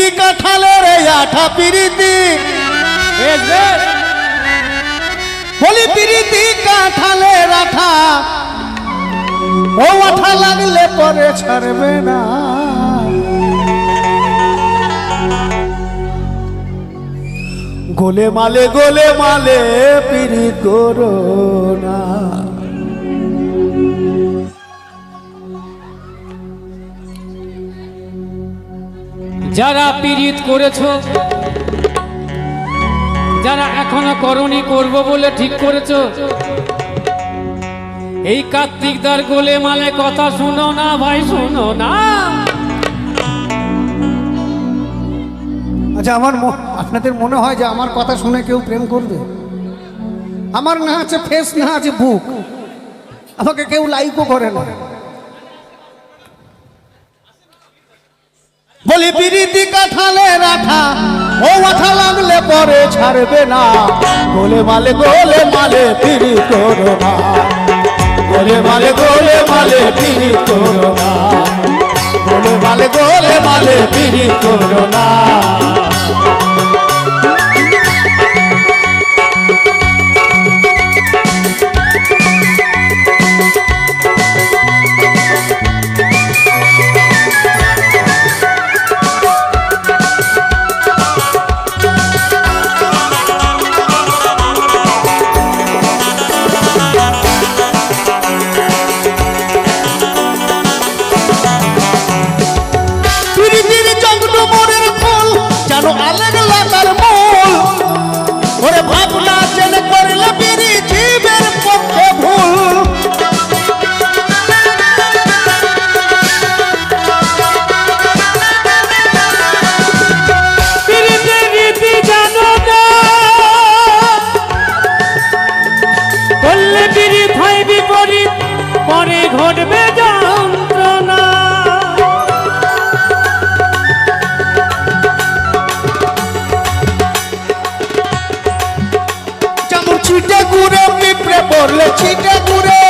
পিরিতি কাঁঠালের আঠা পিরিতি বলি পিরিতি কাঁঠালের আঠা ও আঠা লাগলে পরে ছাড়বে না গোলে মালে পিরিত করো না যারা পীড়িত করেছো যারা এখনো করনি করব বলে ঠিক করেছো এই কার্তিকদার গোলে মালে কথা শুনো না ভাই শুনো না আচ্ছা আপনাদের মনে হয় যে আমার কথা শুনে কেউ প্রেম করবে আমার না আছে ফেস না আছে বুক আমাকে কেউ লাইকও করে না বলি পিরিতি কাঁঠালের আঠা ও আঠা লাগলে পরে ছাড়বে না গোলে মালে পিরিত করো না গোলে মালে পিরিত করো না গোলে মালে পিরিত করো না পরে ঘটবে যন্ত্রণা যেমন ছিটে ঘুরে পিঁপড়ে পড়লে ছিটে ঘুরে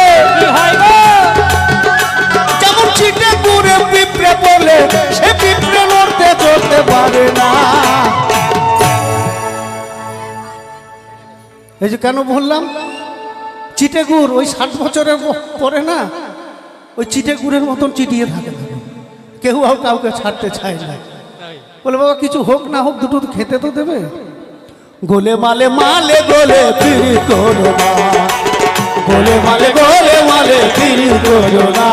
যেমন ছিটে ঘুরে পিঁপড়ে পড়লে সে পিঁপড়ে লড়তে চলতে পারে না এই যে কেন বললাম চিটে গুড় ওই 60 বছরের পরে না ওই চিটে গুড়ের মতন চিটিয়ে থাকে কেউ কাউকে ছাড়তে চায় না বলে বাবা কিছু হোক না হোক দুটো খেতে তো দেবে গোলে মালে পিরিত করো না গোলে মালে পিরিত করো না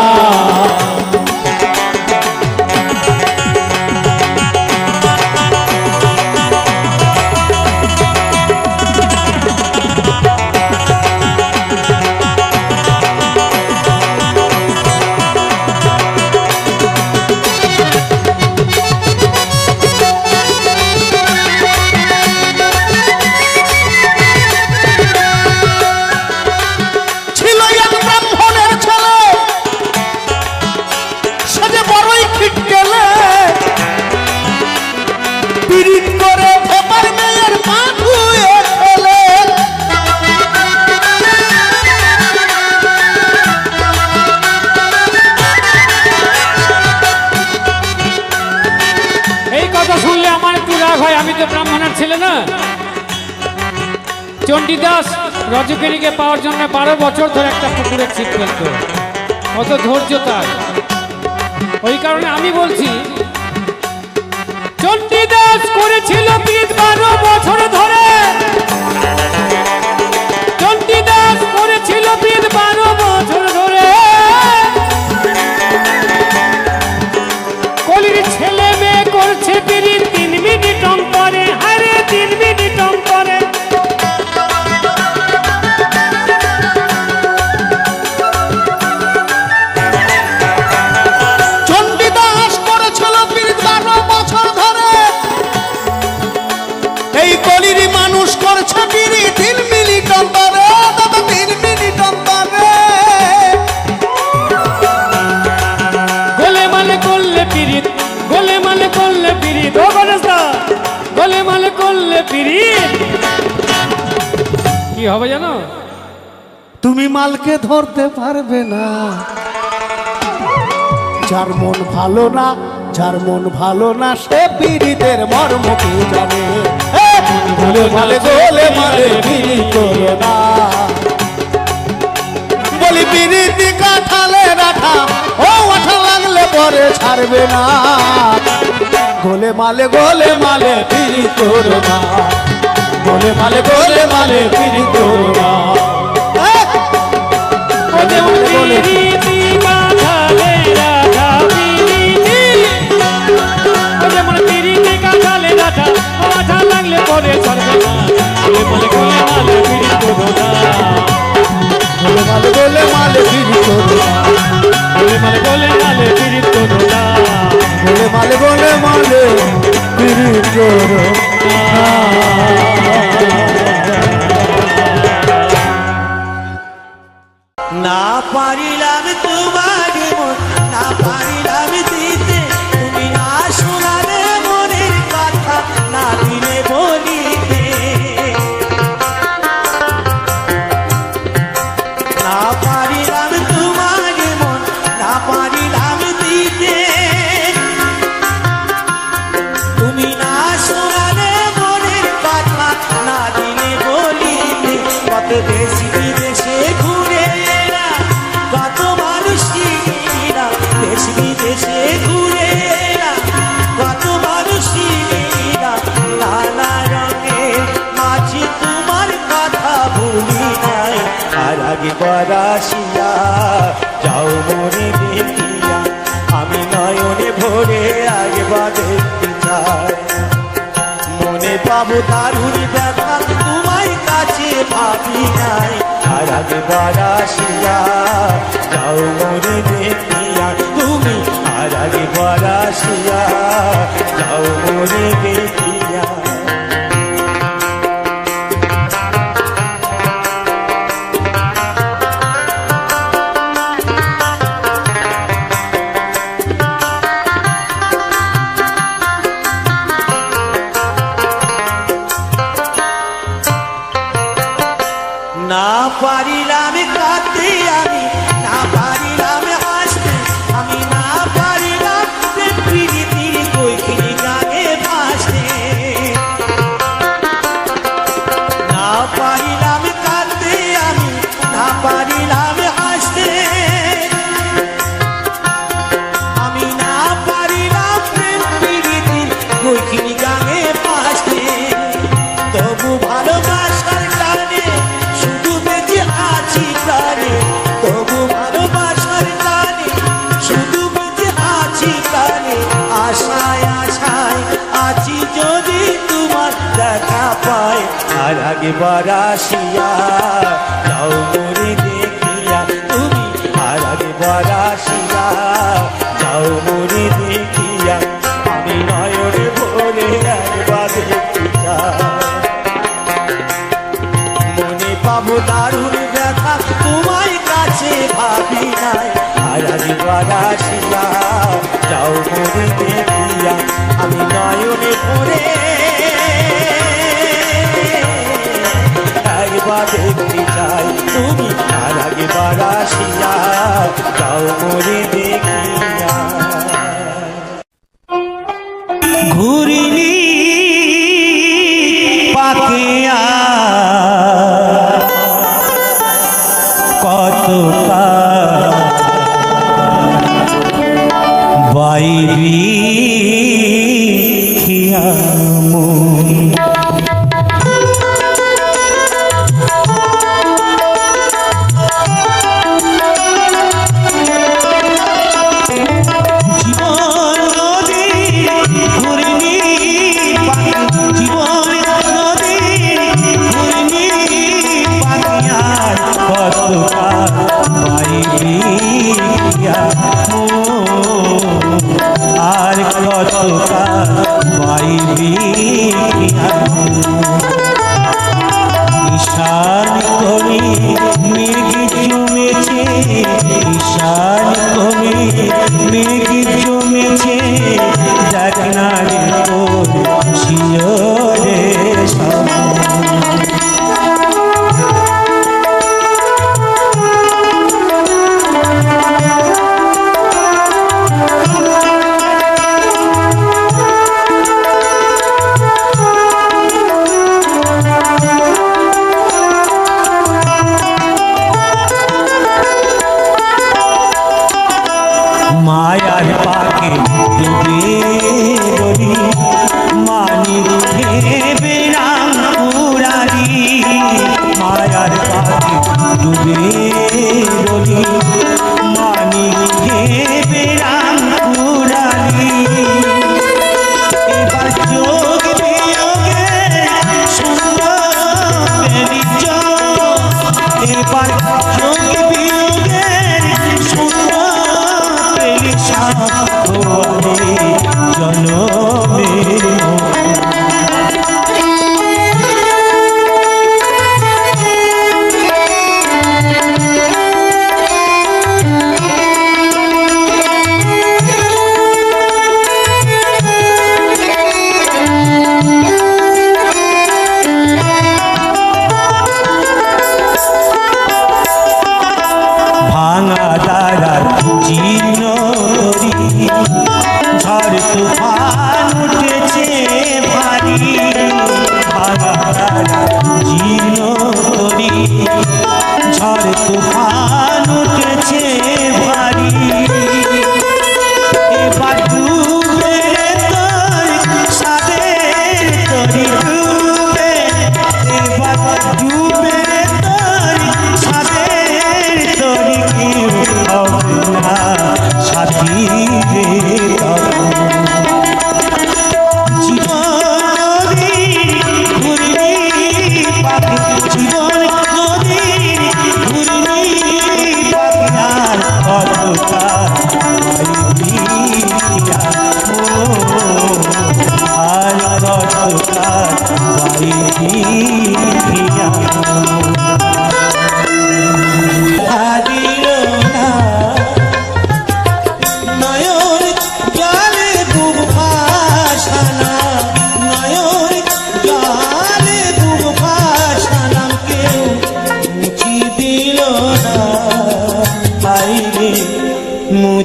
চণ্ডীদাস রজকিনীকে পাওয়ার জন্য 12 বছর ধরে একটা পুকুরে ছিপ ফেলত কত ধৈর্য তার ওই কারণে আমি বলছি চণ্ডীদাস করেছিল পীড়িত 12 বছর ধরে চণ্ডীদাস করেছিল পীড়িত 12 বছর ধরে কলির ছেলে মেয়ে করছে পীড়িত 3 মিনিট অন্তরে হারে 3 মিনিট অন্তরে কি হবে জানো তুমি মালকে ধরতে পারবে না যার মন ভালো না যার মন ভালো না সে পীড়িতের মর্ম কে জানে গোলে মালে পিড়ি করো না বলি পিড়িতি কাঁঠালে রাখা ও আঠা লাগলে পরে ছাড়বে না গোলে মালে পিড়ি করো না গোলে মালে পিড়ি করো না গোলে মালে পিড়ি করো না গোলে মালে পিড়ি করো না না পারিলাম তোমার মন না পারিলাম দিতে তুমি না শোনালে মনের কথা না দিলে বলিতে না পারিলাম তোমার মন না পারিলাম দিতে তুমি না শোনালে মনের কথা না দিলে বলিতে কত দেশি বিদেশে ঘুরে কত মানুষ চিনিনা দেশ বিদেশে ঘুরে কত মানুষ চিনিনা নানা রঙে মাঝি তোমার কথা ভুলি নাই আর আগে পরাশিয়া যাও মনে দেখিয়া আমি নয়নে ভরে আগে বা দেখতে চাই মনে পাবো দারুণ ব্যথা তোমার কাছে ভাবি নাই আর আগে বারাসিয়া যাও মনে দেখিয়া তুমি আর আগে বারাসিয়া যাও মনে দেখিয়া না পারিলাম কাঁদতে আমি না পারিলাম হাসতে আমি না পারিলাম প্রীতির কইখিনি গানে ভাসতে না পারিলাম কাঁদতে আমি না পারিলাম হাসতে আমি না পারিলাম প্রীতির কইখিনি গানে ভাসতে তবু ভালোবাসার টানে শুধু বেঁচে আছি প্রাণে তবু ভালোবাসার টানে শুধু বেঁচে আছি প্রাণে আশায় আশায় আছি যদি তোমার দেখা পাই আর আগে বারাসিয়া যাও মনে দেখিয়া তুমি আর আগে বারাসিয়া যাও মনে দেখিয়া আমি নয়নে ভরে একবার দেখতে চাই মনে পাবো দারুণ ব্যথা তোমার কাছে ভাবি নাই আর আগে বারাসিয়া যাও মনে দেখিয়া আমি নয়নে ভরে একবার দেখতে চাই তুমি আর আগে বারাসিয়া যাও মনে দেখিয়া ঘুরিনি পাখিয়া কতটা বাইবি আর কতটা পাইবি ঈশান কবি মেঘ জমেছে ঈশান কবি মেঘ জমেছে দেখ না রে শিয়রে সব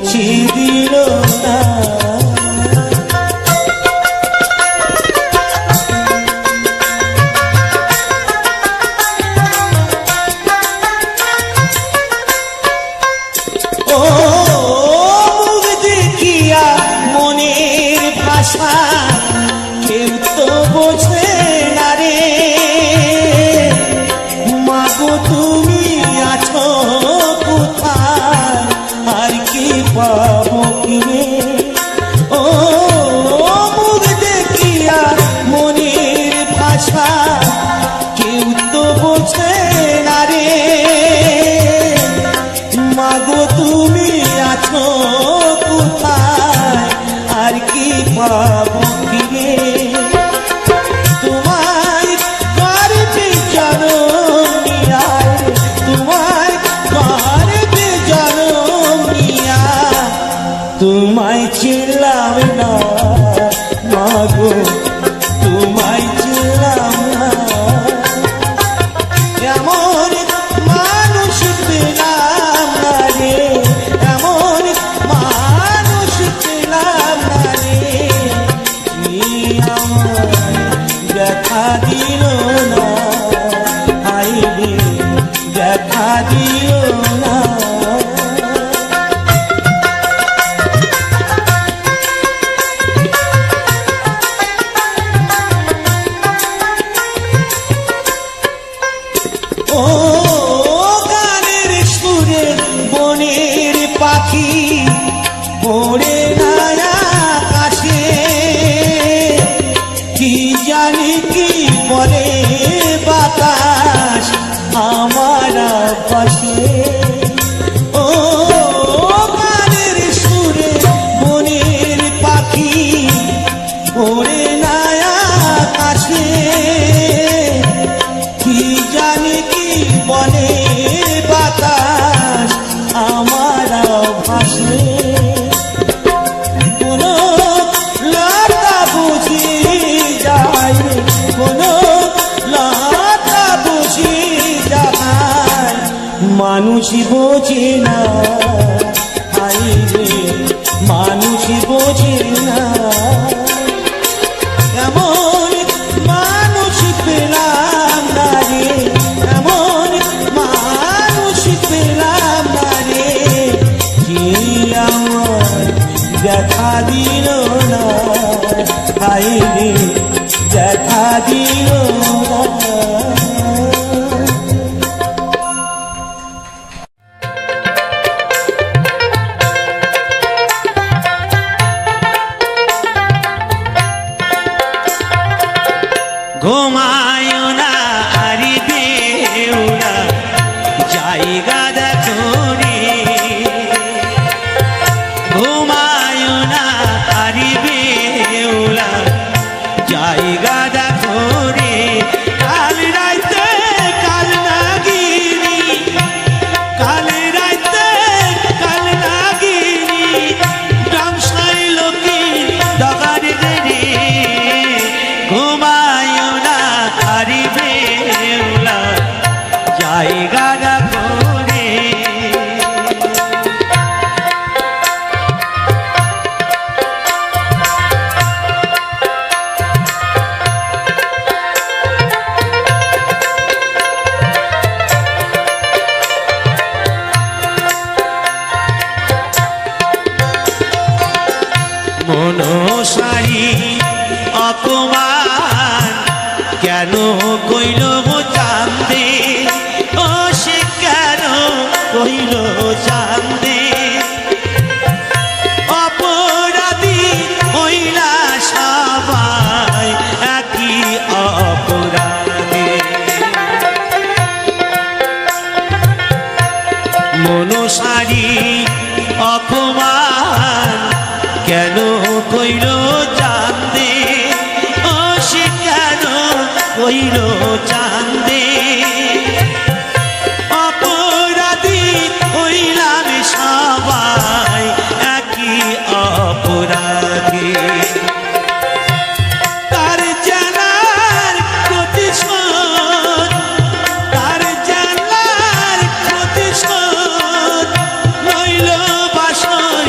মুছি দিল না। ও মুখ দেখিয়া মনের ভাষা কেউ তো বোঝে না রে। মাগো তুমি আছো কোথায়, আর কি পাবো কিনে। ও মুখ দেখিয়া মনের ভাষা কেউ তো বোঝে না রে। মাগো তুমি আছো কোথায়, আর কি পাবো কিনে। তোমায় গর্বে জনমিয়া, তোমায় গর্বে জনমিয়া, তোমায় চিনলাম না মাগো, তোমায় চিনলাম না। এমন মানুষ পেলাম না রে, এমন মানুষ পেলাম না রে। কি আমায় দেখা দিল না, হাই রে দেখা দিল না। ও গানের সুরে বনের পাখি পড়ে না আকাশে, কি জানি কি বলে বাতাস আমার পাশে। ও গানের সুরে বনের পাখি পড়ে না আকাশে, কি জানি কি বলে বাতাস আমার ভাসে। কোন লতা বুঝি যায়, কোন লতা বুঝি যায়, মানুষ বোঝে না, হাই রে মানুষ বোঝে না। এমন মানুষ পেলাম না রে, এমন মানুষ পেলাম না রে। কি আমার দেখা দিল না, হাই রে দেখা দিল না। ঘুমায় না আরি দেউরা, জায়গা দেখো রে। ঘুমায় না আরি বেউলা, জায়গা দেখো রে। কাল রাইতে কাল নাগিনি, কাল রাইতে কাল নাগিনি, গ্রাম সাই লোকে ডগার রে। ঘুমায় না আরি বেউলা, জায়গা দেখো রে। মনসারি অপমান কেন কইল চান্দে, ও সে কেন কইল চান্দে। অপরাধী হইলা সবাই একই অপরাধে। মনসারি অপমান কেন কইল চান্দে, ও সে কেন কইল চান্দে। অপরাধী হইলাম সবাই একই অপরাধী। তার জানার প্রতিশোধ, তার জানার প্রতিশোধ লইল বাসর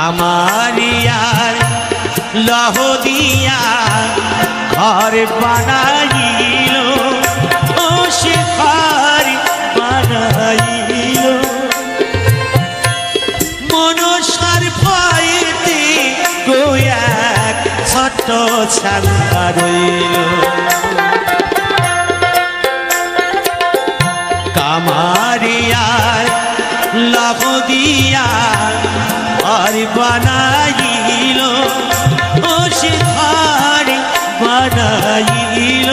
কামারিয়ার লহ দিয়া ঘর বানাইল, ও সে ঘর বানাইল মনসার ভয়েতে গোয়াক ছোট ছান্দা রইল। কামারিয়ার লহ দিয়া ঘর বানাইল, ও সে ঘর বানাইল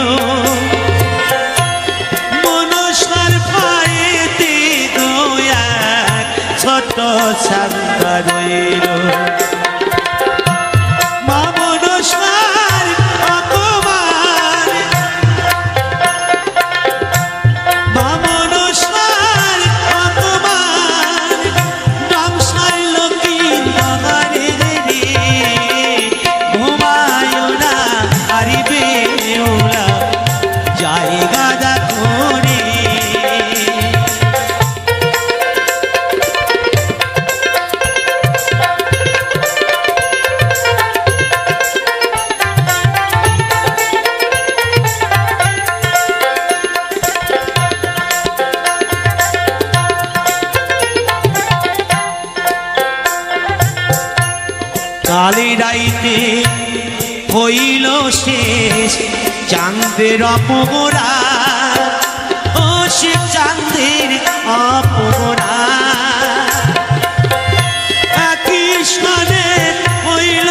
মনসার ভয়েতে গোয়াক ছোট ছান্দা রইল। মা মনসার অপমান, মা মনসার অপমান, ডামসার লোকে বাগানে রে, ঘুমায় না হারিবে ওলা জায়গা করে। কালি রাইতে হইল শেষ চাঁদের অপরা, ও সে চাঁদের অপরা কৃষ্ণনে হইল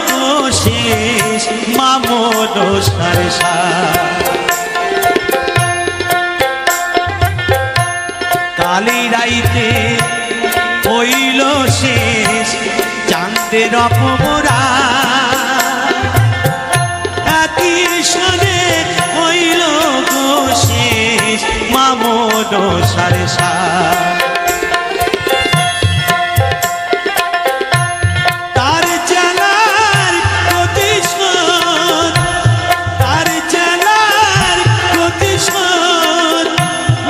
গো শেষ মামন সারসা। কালি রাইতে হইল শেষ চাঁদের অপরা কৃষ্ণনে হইল গো শেষ মামন সারসা। তার জেলার প্রতিশোধ, তার জেলার প্রতিশোধ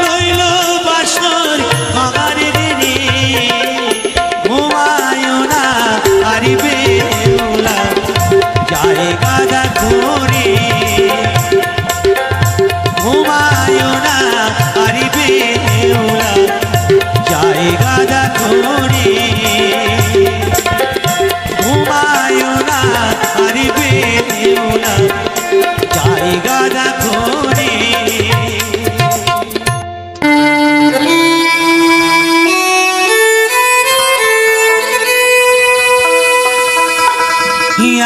লইল বাসর ভাঙারে রে, ঘুমায় না হারিবে ওলা জায়গা করে। ঘুমায় না হারিবে ওলা জায়গা করে। ঘুমায় না হারিবে ওলা জায়গা করে।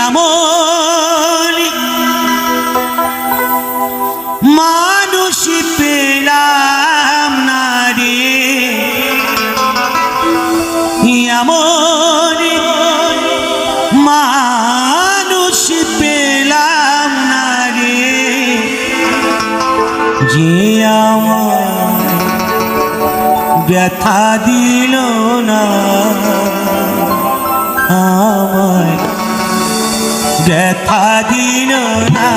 এমন মানুষ পেলাম না রে, এমন মানুষ পেলাম না রে, যে আমার ব্যথা দিল না, আমায় ব্যথা দিল না।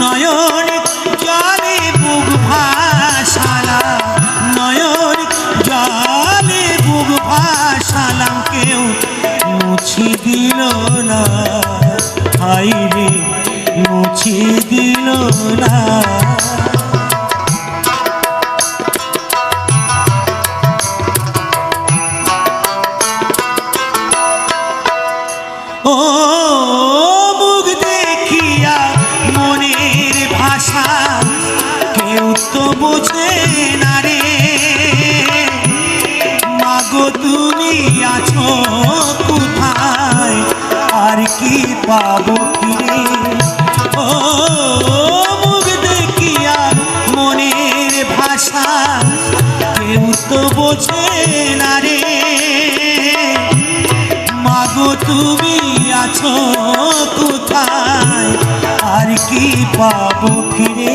নয়ন জলে বুক ভাসালাম, নয়ন জলে বুক ভাসালাম, কেউ মুছি দিল না, হাই রে মুছি দিল না। ও মুখ দেখিয়া মনের ভাষা কেউ তো বোঝে না রে, মাগো তুমি আছো কোথায় আর কি পাবো ফিরে। ও মুখ দেখিয়া মনের ভাষা কেউ তো বোঝে না রে, মাগো তুমি আছো কোথায় আর কি পাবো ফিরে।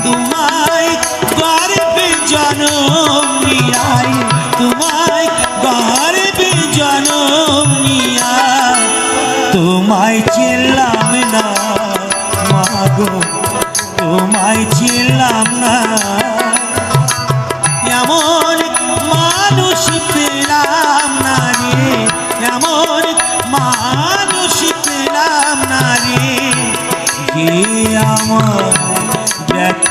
তোমায় গর্বে জনম নিয়াই, তোমায় গর্বে জনম নিয়া, তোমায় চিনলাম না মাগো, তোমায় চিনলাম না। এমন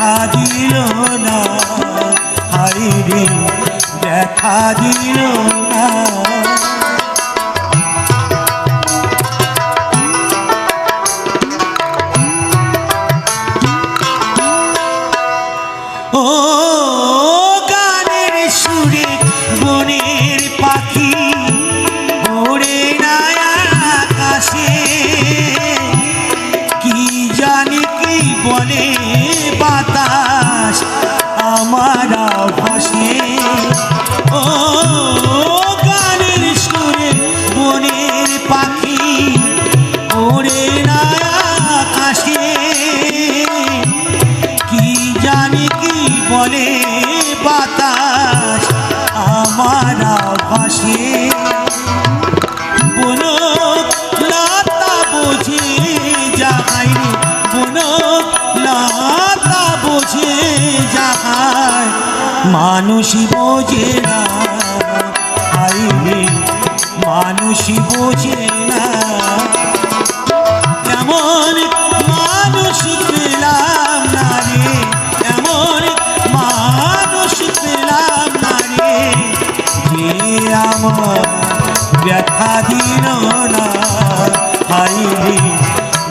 দেখা দিল না, হায় রে দেখা দিল না। ও গানের সুরে বনের পাখি ওড়ে না আকাশে, কি জানি কি বলে বাতাস আমার ভাসে। ও গানের সুরে বনের পাখি ওড়ে না আকাশে, কি জানি কি বলে বাতাস আমার ভাসে। বনো লতা বোঝে যাহাই রে, বনো লতা বোঝে যাহাই, মানুষই বোঝে না, হায় রে মানুষই বোঝে না। এমন মানুষ পেলাম না রে, এমন মানুষ পেলাম না রে, যে আমার ব্যথা দিল না, হায় রে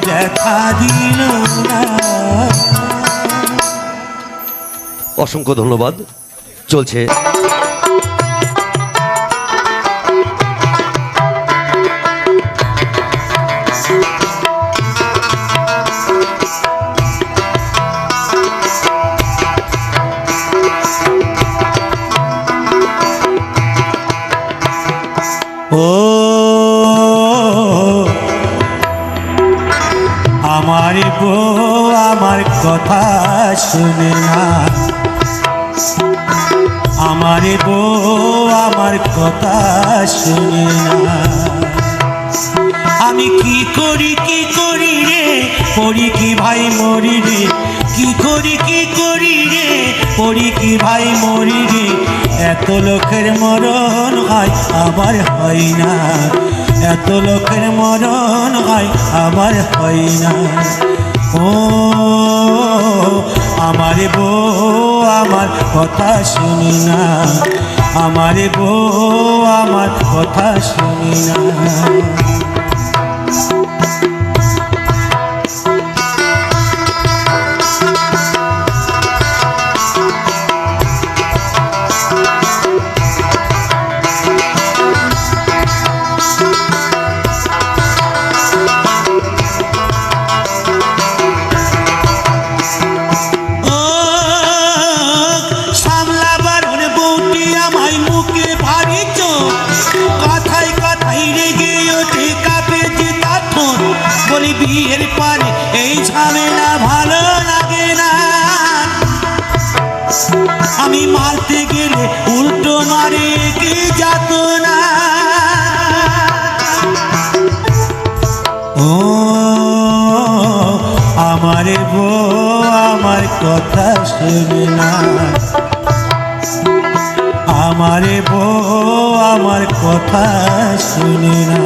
ব্যথা দিল না। অসংখ্য ধন্যবাদ। চলছে ও আমার বউ আমার কথা শুনে না, আমার বউ আমার কথা শুনে না। আমি কি করি রে, করি কি ভাই মরি রে, কি করি রে, করি কি ভাই মরি রে। এত লোকের মরণ হয় আমার হয় না, এত লোকের মরণ হয় আমার হয় না। ও আমার বউ আমার কথা শুনি না, আমার বউ আমার কথা শুনি না। বিয়ের পরে এই ঝামেলা ভালো লাগে না, আমি মারতে গেলে উল্টো মারে কি যাতনা। ও আমার বউ আমার কথা শুনে না, আমার বউ আমার কথা শুনে না।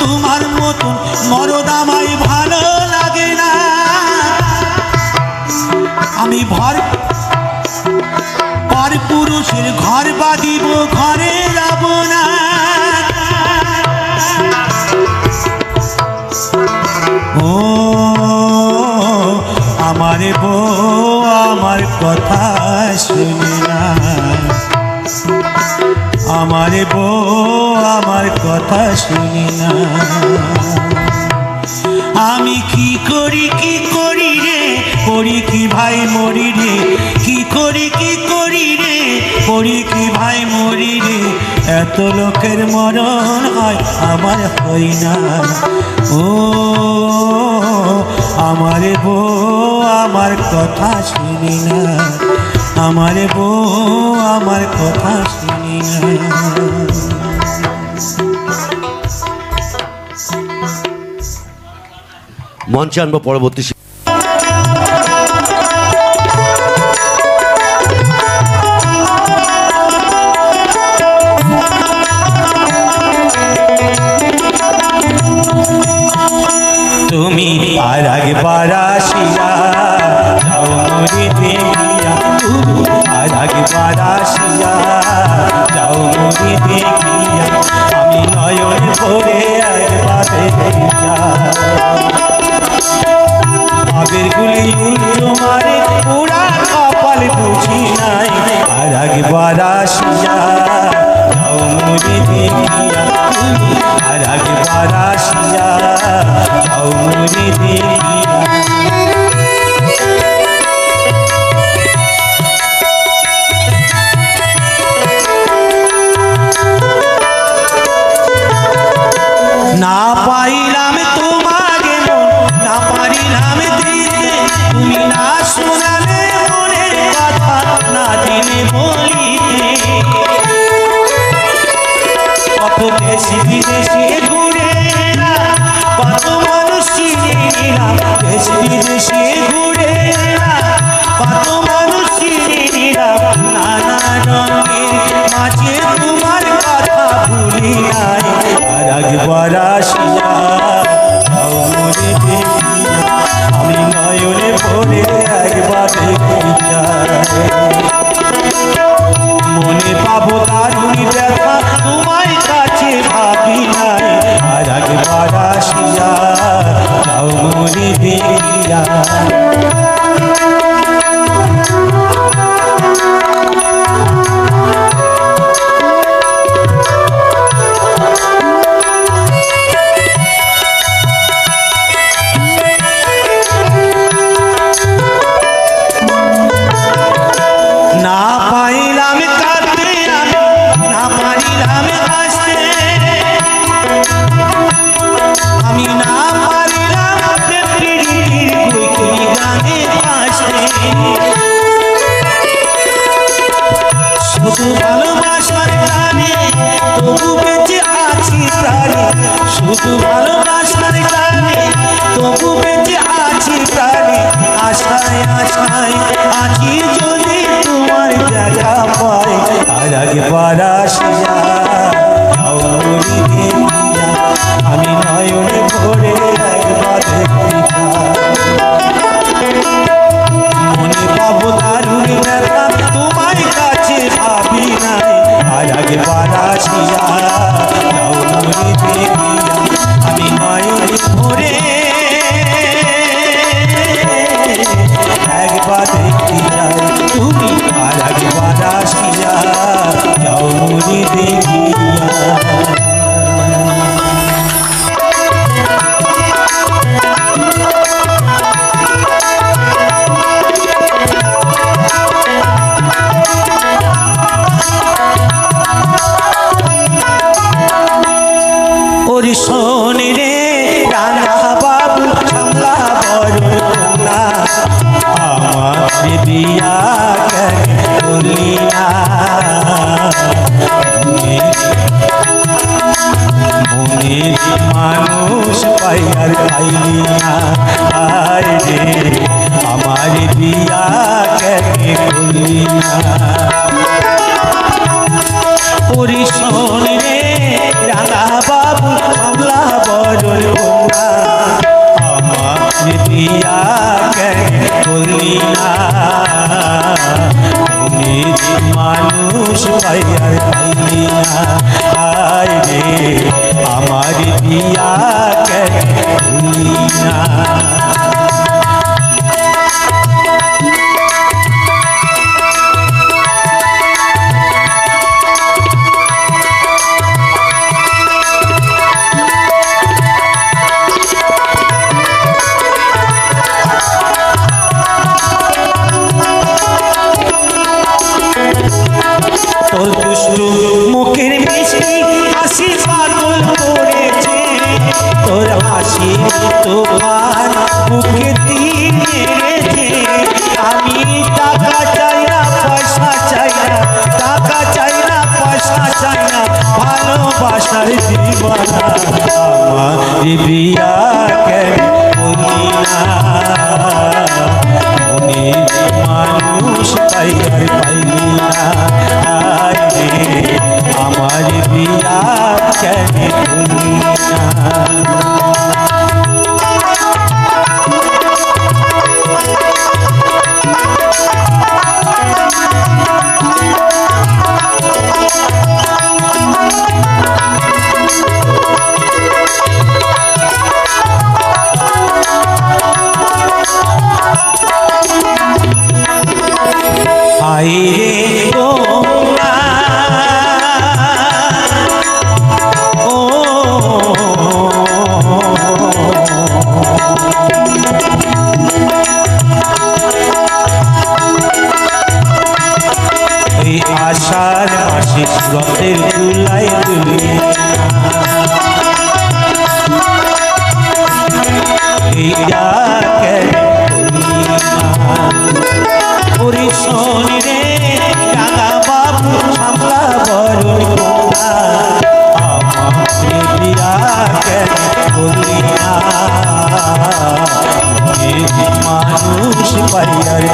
তোমার মতন মরদ আমায় ভালো লাগে না, আমি পর পুরুষের ঘর বাঁধিব ঘরে যাব না। ও আমার বউ আমার কথা শুনে না, আমার বউ আমার কথা শুনি না। আমি কি করি রে, করি কি ভাই মরি রে, কি করি রে, করি কি ভাই মরি রে। এত লোকের মরণ হয় আমার হয় না। ও আমার বউ আমার কথা শুনি না, আমার বউ আমার কথা শুনি না। মঞ্চে আনবো পরবর্তী তুমি আর একবার আসিয়া যাও মরি দেখিয়া, তুমি আর একবার আসিয়া যাও মরি দেখিয়া, আমি নয়ন ভরে একবার দেখিয়া। আবের গুলি উল্টো মারে পুরা কপাল বুঝি নাই, আর একবার আসিয়া যাও মরি দেখিয়া, তুমি আর একবার আসিয়া যাও মরি দেখিয়া। না পাইলাম তোমাকে মন, না পারিলাম দিতে, তুমি না শোনালে মনের কথা না দিনে বলিতে। কত দেশে বিদেশে ঘুরে এলাম, কত মানুষ চিনে নিলাম, দেশ বিদেশে ঘুরে এলাম, কত মানুষ চিনে নিলাম, নানা রঙের মাঝে তোমার কথা ভুলি নাই, আর একবার আসিয়া যাও মরি দেখিয়া, আমি নয়নে ভরে একবার দেখিয়া। মনে পাবো দারুণ ব্যথা তোমার কাছে ভাবি নাই, আর একবার আসিয়া যাও মরি দেখিয়া। না পাইলাম কাঁদতে আমি, না পারিলাম হাসতে, আমি না পারিলাম প্রীতির কৈকেয়ী গানে ভাসতে। শুধু ভালোবাসার গানে তবু বেঁচে আছি প্রাণে, শুধু ভালোবাসার গানে তবু বেঁচে আছি প্রাণে, আশায় আশায় আছি যদি তোমার দেখা পাই, আর একবার আসিয়া যাও মরি দেখিয়া, আমি নয়নে ভরে একবার দেখিয়া। মনে পাবো দারুণ ব্যথা তোমার কাছে ভাবি নাই, আর একবার আসিয়া যাও মরি দেখিয়া, আমি নয়নে ভরে একবার দেখিয়া, তুমি আর একবার আসিয়া যাও মরি দেখিয়া। ওরে শোন রে রানা বাবু সামলা বড় না, আমার বিয়া করলি না, মনের মানুষ পাইয়ার পাইলি না, আর রে আমার বিয়া করলি না। ওরে শোন রে রানা বাবু সামলা বড় না, আমার বিয়া করলি না, মনের মানুষ পাইয়ার পাইলি না, আয় রে আমার বিয়া করলি না। তোর দুষ্টু মুখের মিষ্টি হাসি পাগল করেছে, বালা আমার বিয়া কেন করি না মনে মানুষ পাই আর পাইলি না আয় রে আমার বিয়া কেন করি না আইরে গোরা ও এই আষাঢ় মাসে রথের দুলাই দুলি এই শনি রে রাঙা বাবু সামলা বড় আমার বিয়া কেন করি না মানুষ পাইয়ার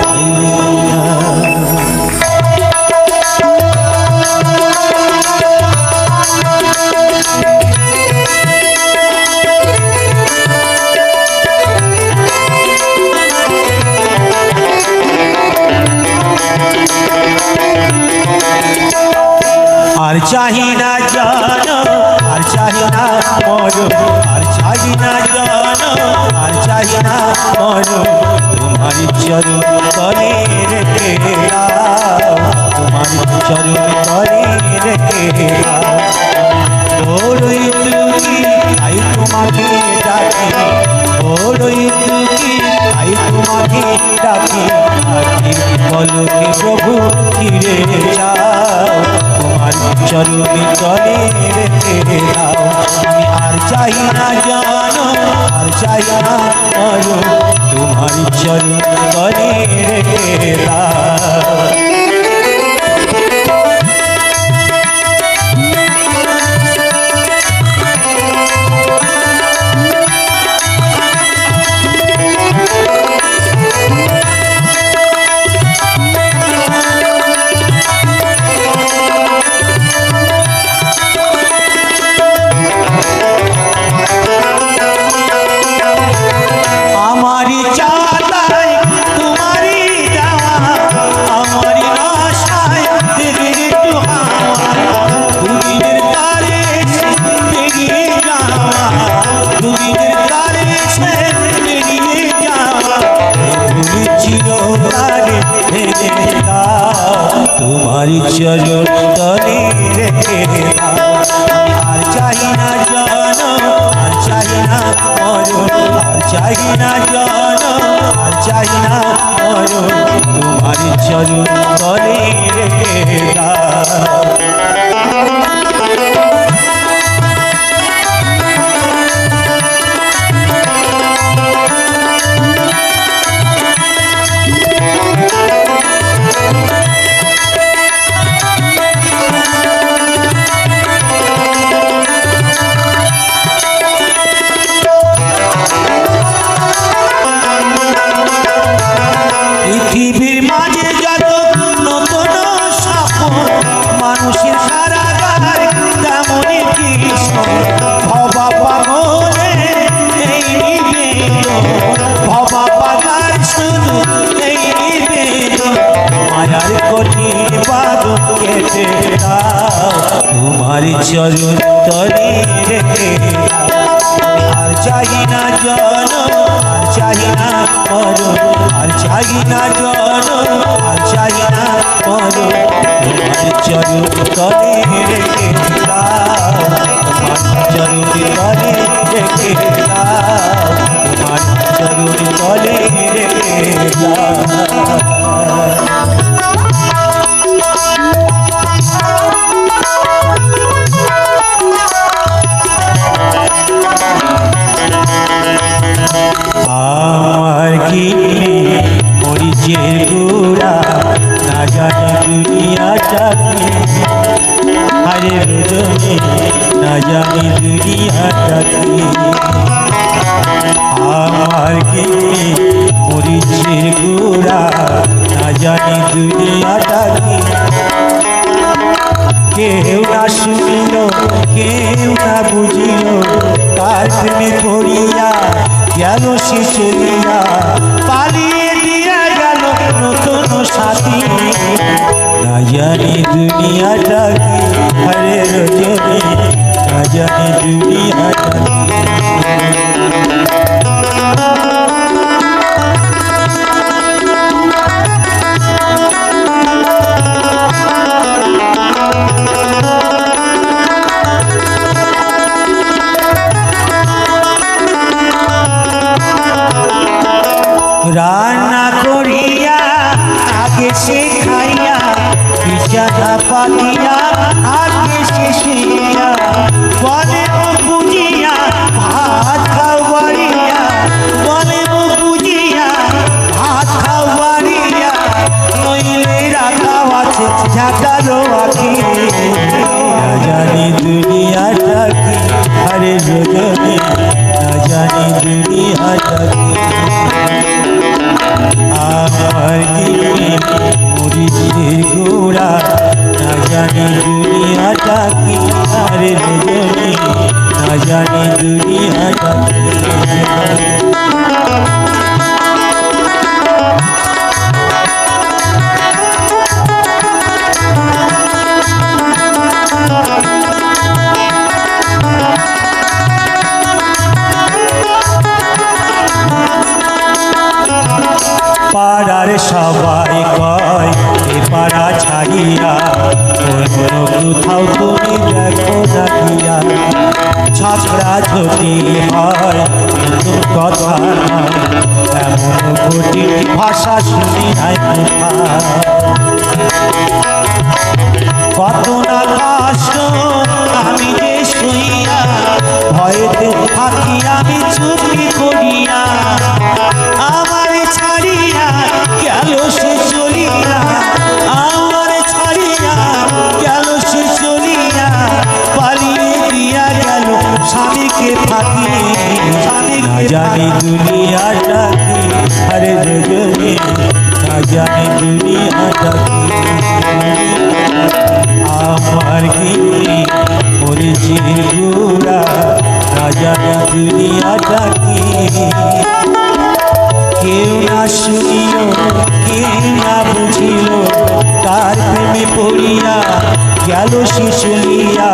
আর চাহি না জানো আর চাহি না মরো আর চাহি না জানো আর চাহি না মরো তোমার চরণ তলে রেখে দাও তোমার চরণ তলে রেখে দাও বড়ই দুঃখী আই তোমাকে ডাকি বড়ই দুঃখী আই তোমাকে ডাকি বলকে প্রভু ফিরে যাও তোমার চরণ তলে রেখে দাও আমি আর চাই না জানো আর চাই না মরো তোমার চরণ তলে রেখে দাও তোমারি চরণ তলে রেখে দাও আর চাই না জানো আর চাই না মরো আর চাই না জানো আর চাই না মরো তোমারি চরণ তলে রেখে দাও পৃথিবীর মাঝে যত নতুন স্বপ্ন মানুষের কারাগার তেমনই কৃষ্ণ ভবা পাগলে এই নিবেদন ভবা পাগার শুধু এই নিবেদন মায়ার কঠিন বাঁধন কেটে দাও তোমার চরণ তলে রেখে দাও আর চাই না জানো আর চাই না মরো আর চাই না জানো আর চাই না মরো তোমার চরণ তলে রেখে দাও তোমার চরণ তলে রেখে দাও তোমার চরণ তলে রেখে দাও আমার কি মরিচের গুড়া না জানি দুনিয়াটা কি আরে রজনী না জানি দুনিয়াটাকে আমার কি মরিছে গোড়া না জানি দুনিয়াটাকে কেউ না শুনিল কেউ না বুঝিল কার প্রেমে পড়িয়া গেল সে চলিয়া পালিয়ে দিয়া গেল নতুন সাথী না জানি দুনিয়াটা কি হরে রজনী না জানি দুনিয়াটা রান্না করিয়া আগে সে খাইয়া বিছানা পাতিয়া আগে সে শুইয়া বলে বুঝিয়া ভাত খাওয়ারিয়া বলে বুঝিয়া ভাত খাওয়ারিয়া নইলে রাখা আছে ঝাঁকালো আখি না জানি দুনিয়াটা কি হরে রজনী না জানি দুনিয়াটা কি আমার মরিছে গোড়া না জানি দুনিয়াটা কি আরে রজনী না জানি দুনিয়াটা কি পাড়ার সবাই কয় এ পাড়া ছাড়িয়া অন্য কোথাও তুমি দেখো না গিয়া ছাত্রা ঝটি হয় কিন্তু কথা নয় এমন ঘটি ভাষা শুনি নাই কত না কষ্ট আমি যে শুইয়া ভয়েতে থাকি আমি চুপি করিয়া আমার ছাড়িয়া গেল সে চলিয়া আমার ছাড়িয়া গেল সে চলিয়া পালিয়ে দিয়া গেল স্বামীকে ফাঁকি না জানি দুনিয়াটা কি আরে রজনী না জানি দুনিয়াটা কি আমার কি মরিছে গোড়া না জানি দুনিয়াটা কি কেউ না শুনিল কেউ না বুঝিল কার প্রেমে পড়িয়া গেল সে চলিয়া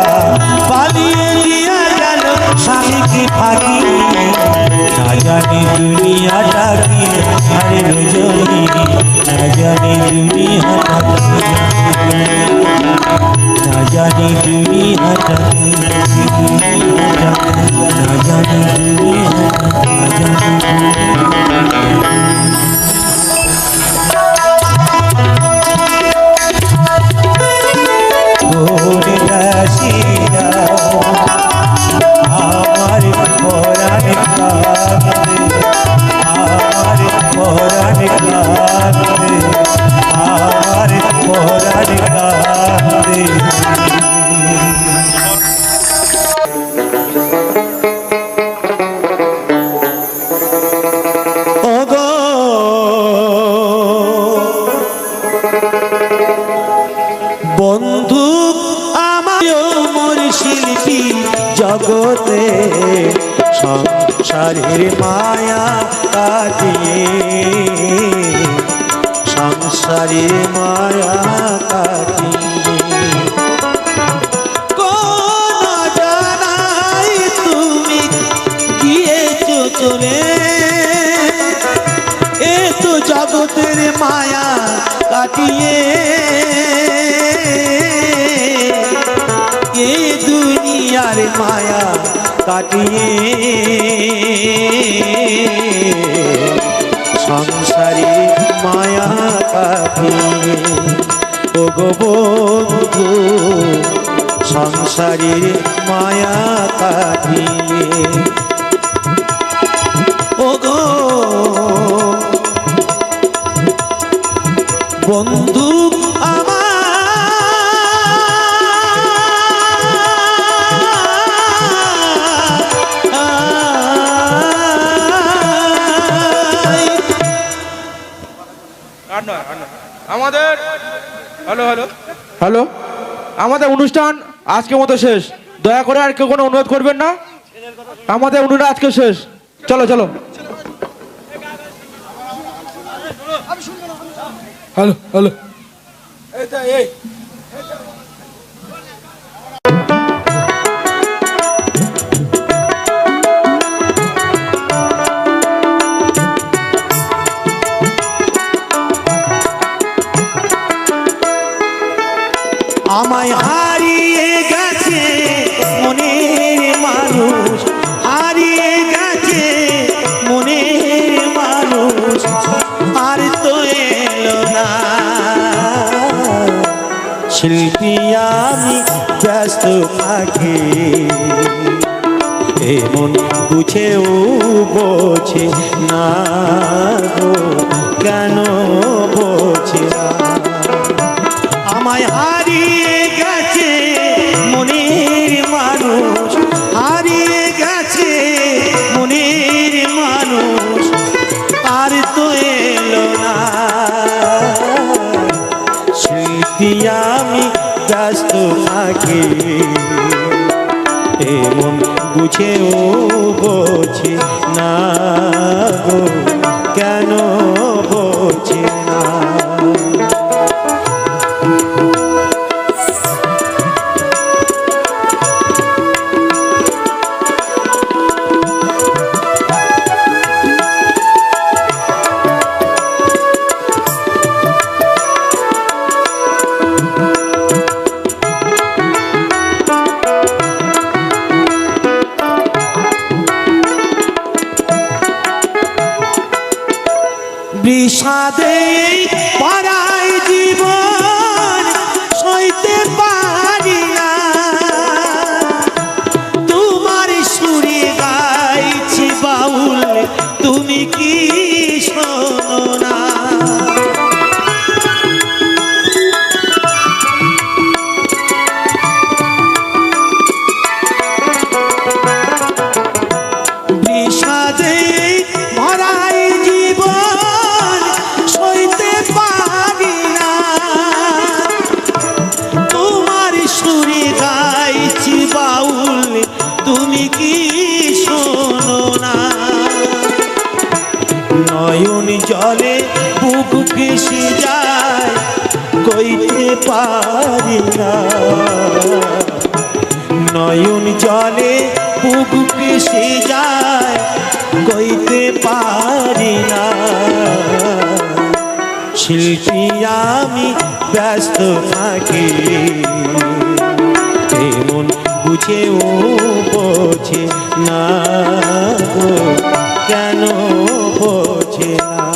পালিয়ে দিয়া গেল স্বামীকে ফাঁকি না জানি দুনিয়াটা কি আরে রজনী না জানি দুনিয়াটা কি না জানি দুনিয়াটা কি না জানি দুনিয়াটা না জানি আমার পরাণ কাঁদে আমার পরাণ কাঁদে আমার পরাণ কাঁদে বন্ধু আমার মোর শিল্পী জগতে সংসারের মায়া কাটিয়ে সংসারের মায়া কাটিয়ে কোন জানাই তুমি গিয়েছো চলে এ তো জগতের মায়া কাটিয়ে এ দুনিয়ার মায়া কাটিয়ে সংসারের মায়া কাটিয়ে ও গো বন্ধু সংসারের মায়া কাটিয়ে ও গো বন্ধু আমার আমাদের হ্যালো হ্যালো হ্যালো আমাদের অনুষ্ঠান আজকের মতো শেষ। দয়া করে আর কেউ কোনো অনুরোধ করবেন না। আমাদের অনুষ্ঠান আজকে শেষ। চলো চলো হ্যালো হ্যালো আমায় হারিয়ে গেছে মনের মানুষ, হারিয়ে গেছে মনের মানুষ, আর তো এলো না। শিল্পী আমি ব্যস্ত থাকি, এমন বুঝেও বোঝে না গো, কেন বোঝে না। আমায় হারিয়ে গেছে মনের মানুষ, হারিয়ে গেছে মনের মানুষ, আর তো এলো না। শিল্পী আমি ব্যস্ত থাকি, এমন বুঝেও বোঝে না গো, কেন বোঝে না। বিষাদে পাড়ায় জীবন সইতে পারি না, তোমার সুরে গাইছি বাউল, তুমি কি শোনো না। বিষাদে ভরাই জীবন সইতে পারি না, তোমার সুরে গাইছি বাউল, তুমি কি শোনো না। নয়ন জলে বুক ভেসে যায়, কইতে পারি না। নয়ন জলে বুক ভেসে যায়, কইতে পারি না। শিল্পী আমি ব্যস্ত থাকি, এমন বুঝেও বোঝে না গো, কেন বোঝে না।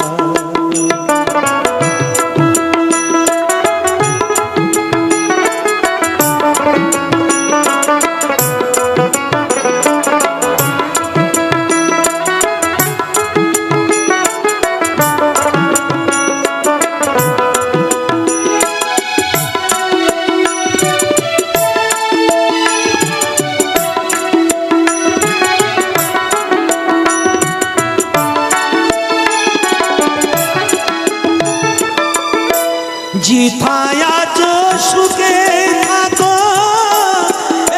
जिथाय आছো সুখে থাকো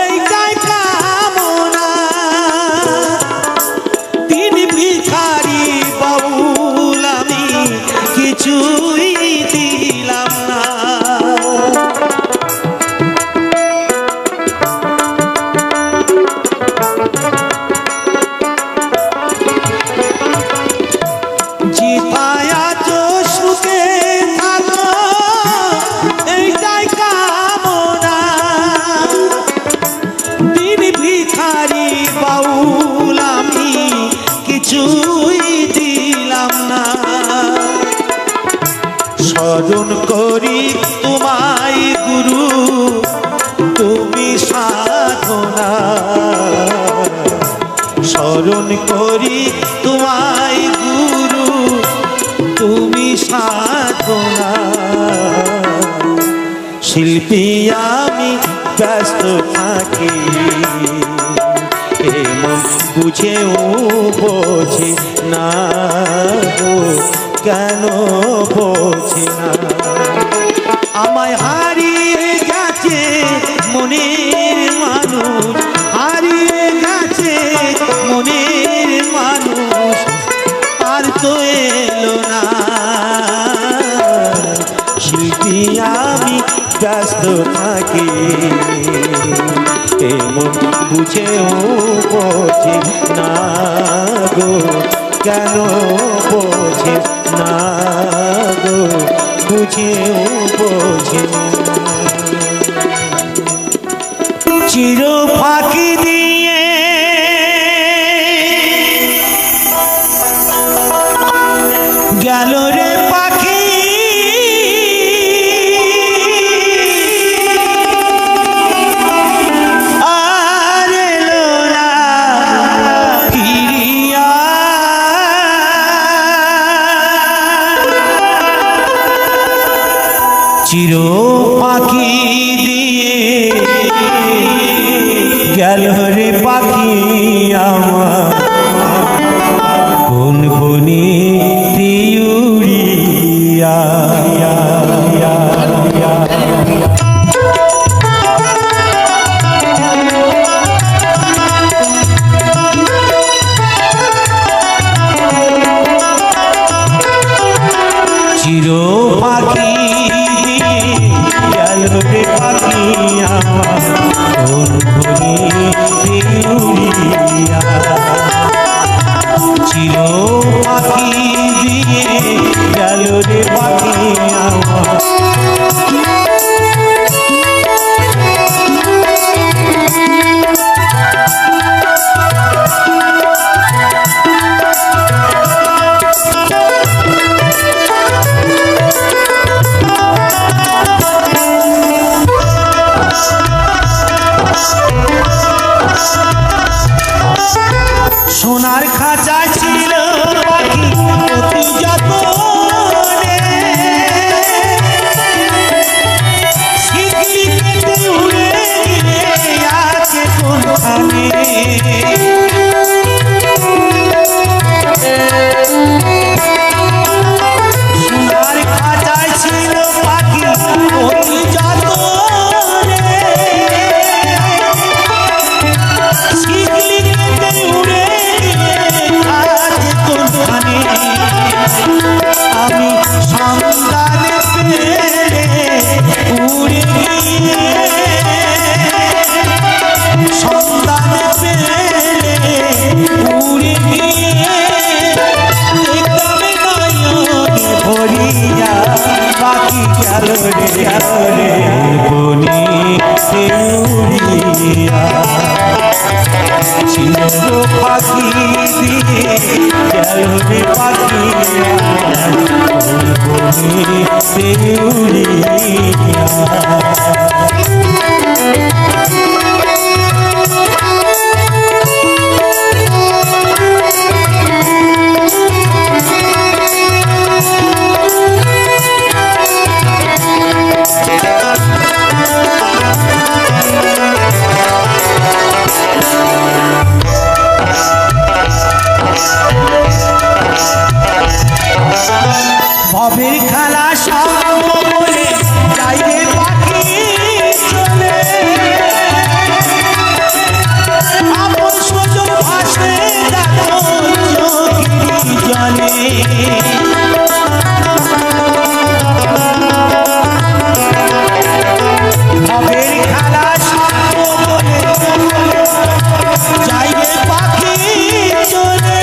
এইটাই কামনা। দিন ভিখারি বাউল আমি কিছুই দিলাম না। जिथाय আছো সুখে থাকো এইটাই কামনা। দিন ভিখারি বাউল আমি কিছুই দিলাম না। স্মরণ করি তোমায় গুরু, তুমি সাধনা। স্মরণ করি তোমায় গুরু, তুমি সাধনা। শিল্পী আমি ব্যস্ত থাকি, এমন বুঝেও বোঝে না গো, কেন বোঝে না আমায় হারিয়ে গেছে মনের মানুষ হারিয়ে গেছে মনের মানুষ আর তো এলো না শিল্পী আমি ব্যস্ত থাকি এমন বুঝেও বোঝে না গো কেন বোঝে না গো বুঝেও বোঝে না চির ফাঁকি দিয়ে গেল রে পাখি আর এলো না ফিরিয়া চির পাখি দিয়ে গেল রে পাখি আমার কোন বনে উড়িয়া চির পাখি গেল রে পাখি আমার কোন বনে উড়িয়া চির পাখি দিয়ে গেল রে পাখি আমার সোনার খাঁচা ছিল পাখি অতি যতনে শিকলি কেটে উড়ে গিয়ে আছে কোনখানে সোনার খাঁচায় ছিল পাখি অতি যতনে শিকলি কেটে উড়ে আমি সন্তানে পেলে উড়ে গিয়ে সন্তানে পেলে উড়ে গিয়ে একদমে নয়নে ভরিয়া পাখি গেল রে বনে উড়িয়া ছিল পাখি দিয়ে গেল রে পাখি উড়িয়া ভবের খেলা সব বলে যাইবে পাখি চলে আপন সজল ভাসে দেখো চোখেরই জলে ভবের খেলা সব বলে যাইবে পাখি চলে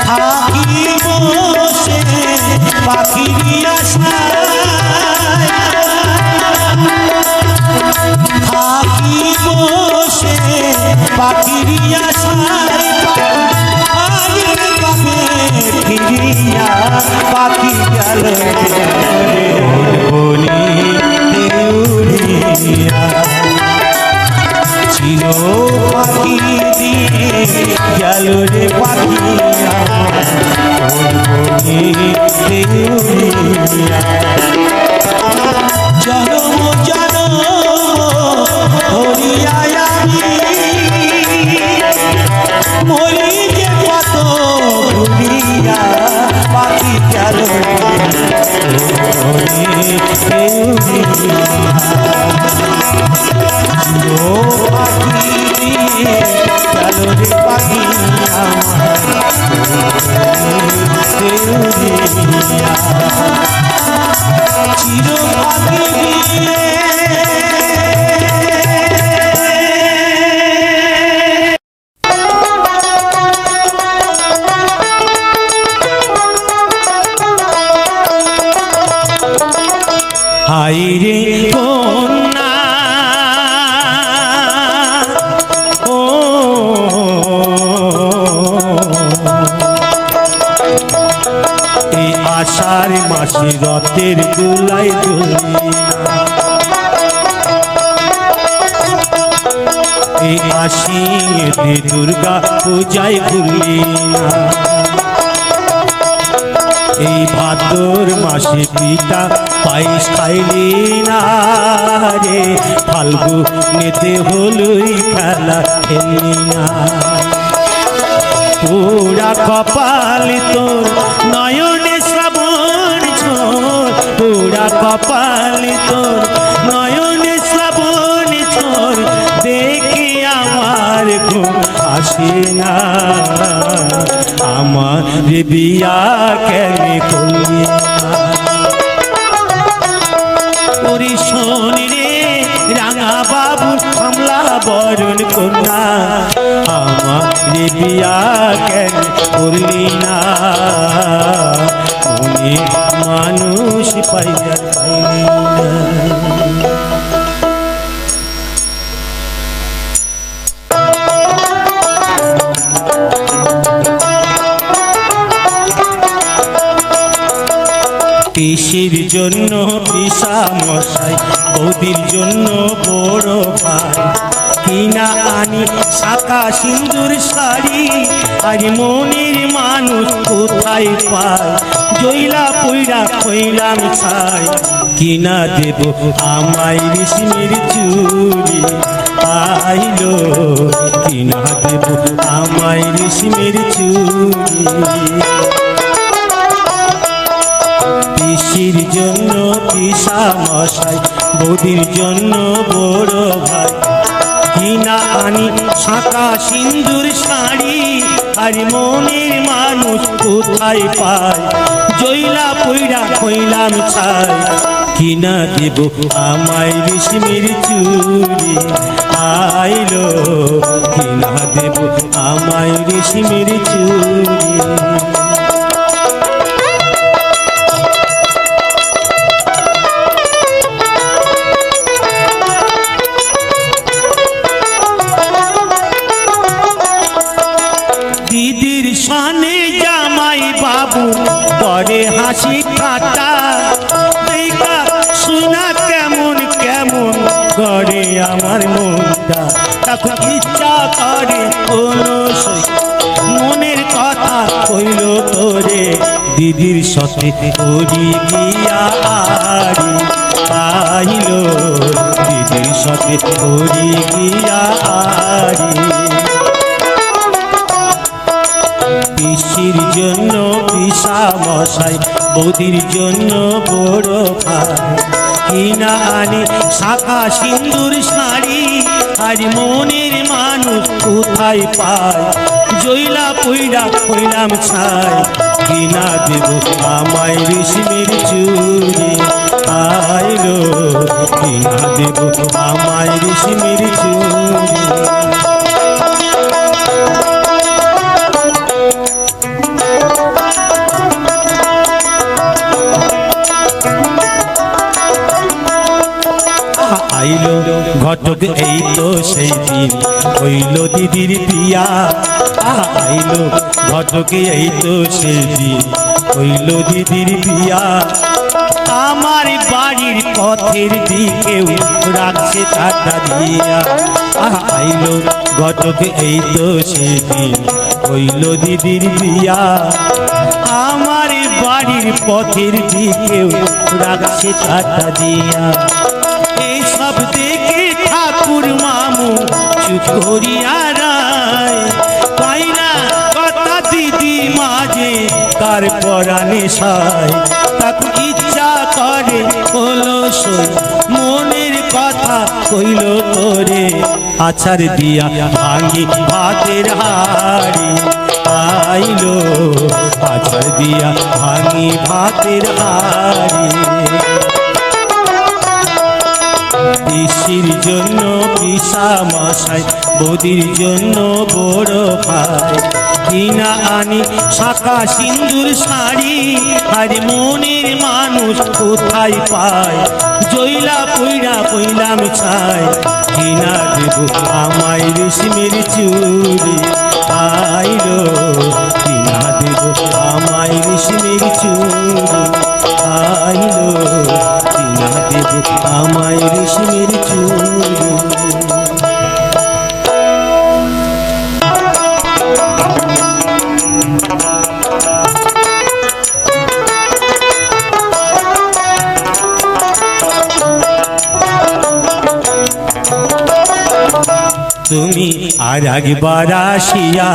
থাকি বসে পাখির আশায় থাকি বসে পাখির আশায় কবে ফিরিয়া পাখি গেল বলি উড়িয়া ছিল পাখি দিয়ে গেল রে পাখি জনম জনম হরিয়া ও পাখি নিয়ে গেল রে পাখি চির পাখি নিয়ে হাই রে কন্যা ও এই আষাঢ় মাসে রথের দোলায় দোলি এই আশ্বিনেতে দুর্গা পূজায় ভুলি না এই ভাদ্র মাসে পিতা পায়েস খাইলি না রে ফাল্গুনেতে হলুই খেলা খেলি না পুরা কপাল তোর নয়নে শ্রাবণ ঝোর পুরা কপাল তোর নয়নে শ্রাবণ ঝোর দেখি আমার ঘুম আসে না আমার বিয়া কেন করলি না ওরে শোন রে রাঙা বাবু কমলা বরণ কন্যা আমার বিয়া কেন করলি না মনে মানুষ পাইয়া পাইলি না পিসির জন্য পিসা মশাই বৌদির জন্য বড় ভাই কিনা আনি শাখা সিন্দুর শাড়ি আর মনের মানুষ কোথায় পায় জইলা পইরা কইলাম ছাই কিনা দেব আমায় রেশমের চুড়ি আইলো কিনা দেব আমায় রেশমের চুড়ি পিসির জন্য পিসা মশাই বৌদির জন্য বড় ভাই কিনা আনি শাঁখা সিন্দুর শাড়ি আর মনের মানুষ কোথায় পায় জইলা পইরা কইলাম ছাই কিনা দেব আমায় রেশমের চুড়ি আইলো কিনা দেব আমায় রেশমের চুড়ি দিদির সানে জামাই বাবু করে হাসি ঠাট্টা দেখা শোনা কেমন কেমন করে আমার মনটা তাকে ইচ্ছা করে কোনো মনের কথা কইল তোরে দিদির সাথে করি গিয়া আরি আইল দিদির সাথে করি গিয়া আরি পিসির জন্য পিসা মশাই বৌদির জন্য বড় ভাই কিনা আনি শাখা সিন্দুর শাড়ি আর মনের মানুষ কোথায় পায় জইলা পইরা কইলাম ছাই কিনা দেব আমায় রেশমের চুড়ি আইলো কিনা দেব আমায় রেশমের চুড়ি আইলো ঘটক এই তো সেই দিন হইল দিদির বিয়া আইলো ঘটক এই তো সেই দিন হইল দিদির বিয়া আমার বাড়ির পথের দিকেও রাখছে টাকা দিয়া আইলো ঘটক এই তো সেই দিন হইল দিদির বিয়া আমার বাড়ির পথের দিকেও রাখছে টাকা দিয়া এই সব দেখে ঠাকুর মামু চুপ করিয়া রায় পাইলা কথা দিদি মাঝে তার পরাণে সায় তাকে ইচ্ছা করে সই মনের কথা কইল তোরে আছার দিয়া ভাঙি ভাতের হাড়ি আইলো আছার দিয়া ভাঙি ভাতের হাড়ি পিসির জন্য পিসা মশাই বৌদির জন্য বড় ভাই কিনা আনি শাখা সিন্দুর শাড়ি আর মনের মানুষ কোথায় পায় জইলা পইরা পইলাম ছাই কিনা দেব আমায় রেশমের চুড়ি আইলো কিনা দেব আমায় রেশমের চুড়ি আইলো কিনা দেব আমায় রেশমের চুড়ি তুমি আর একবার আসিয়া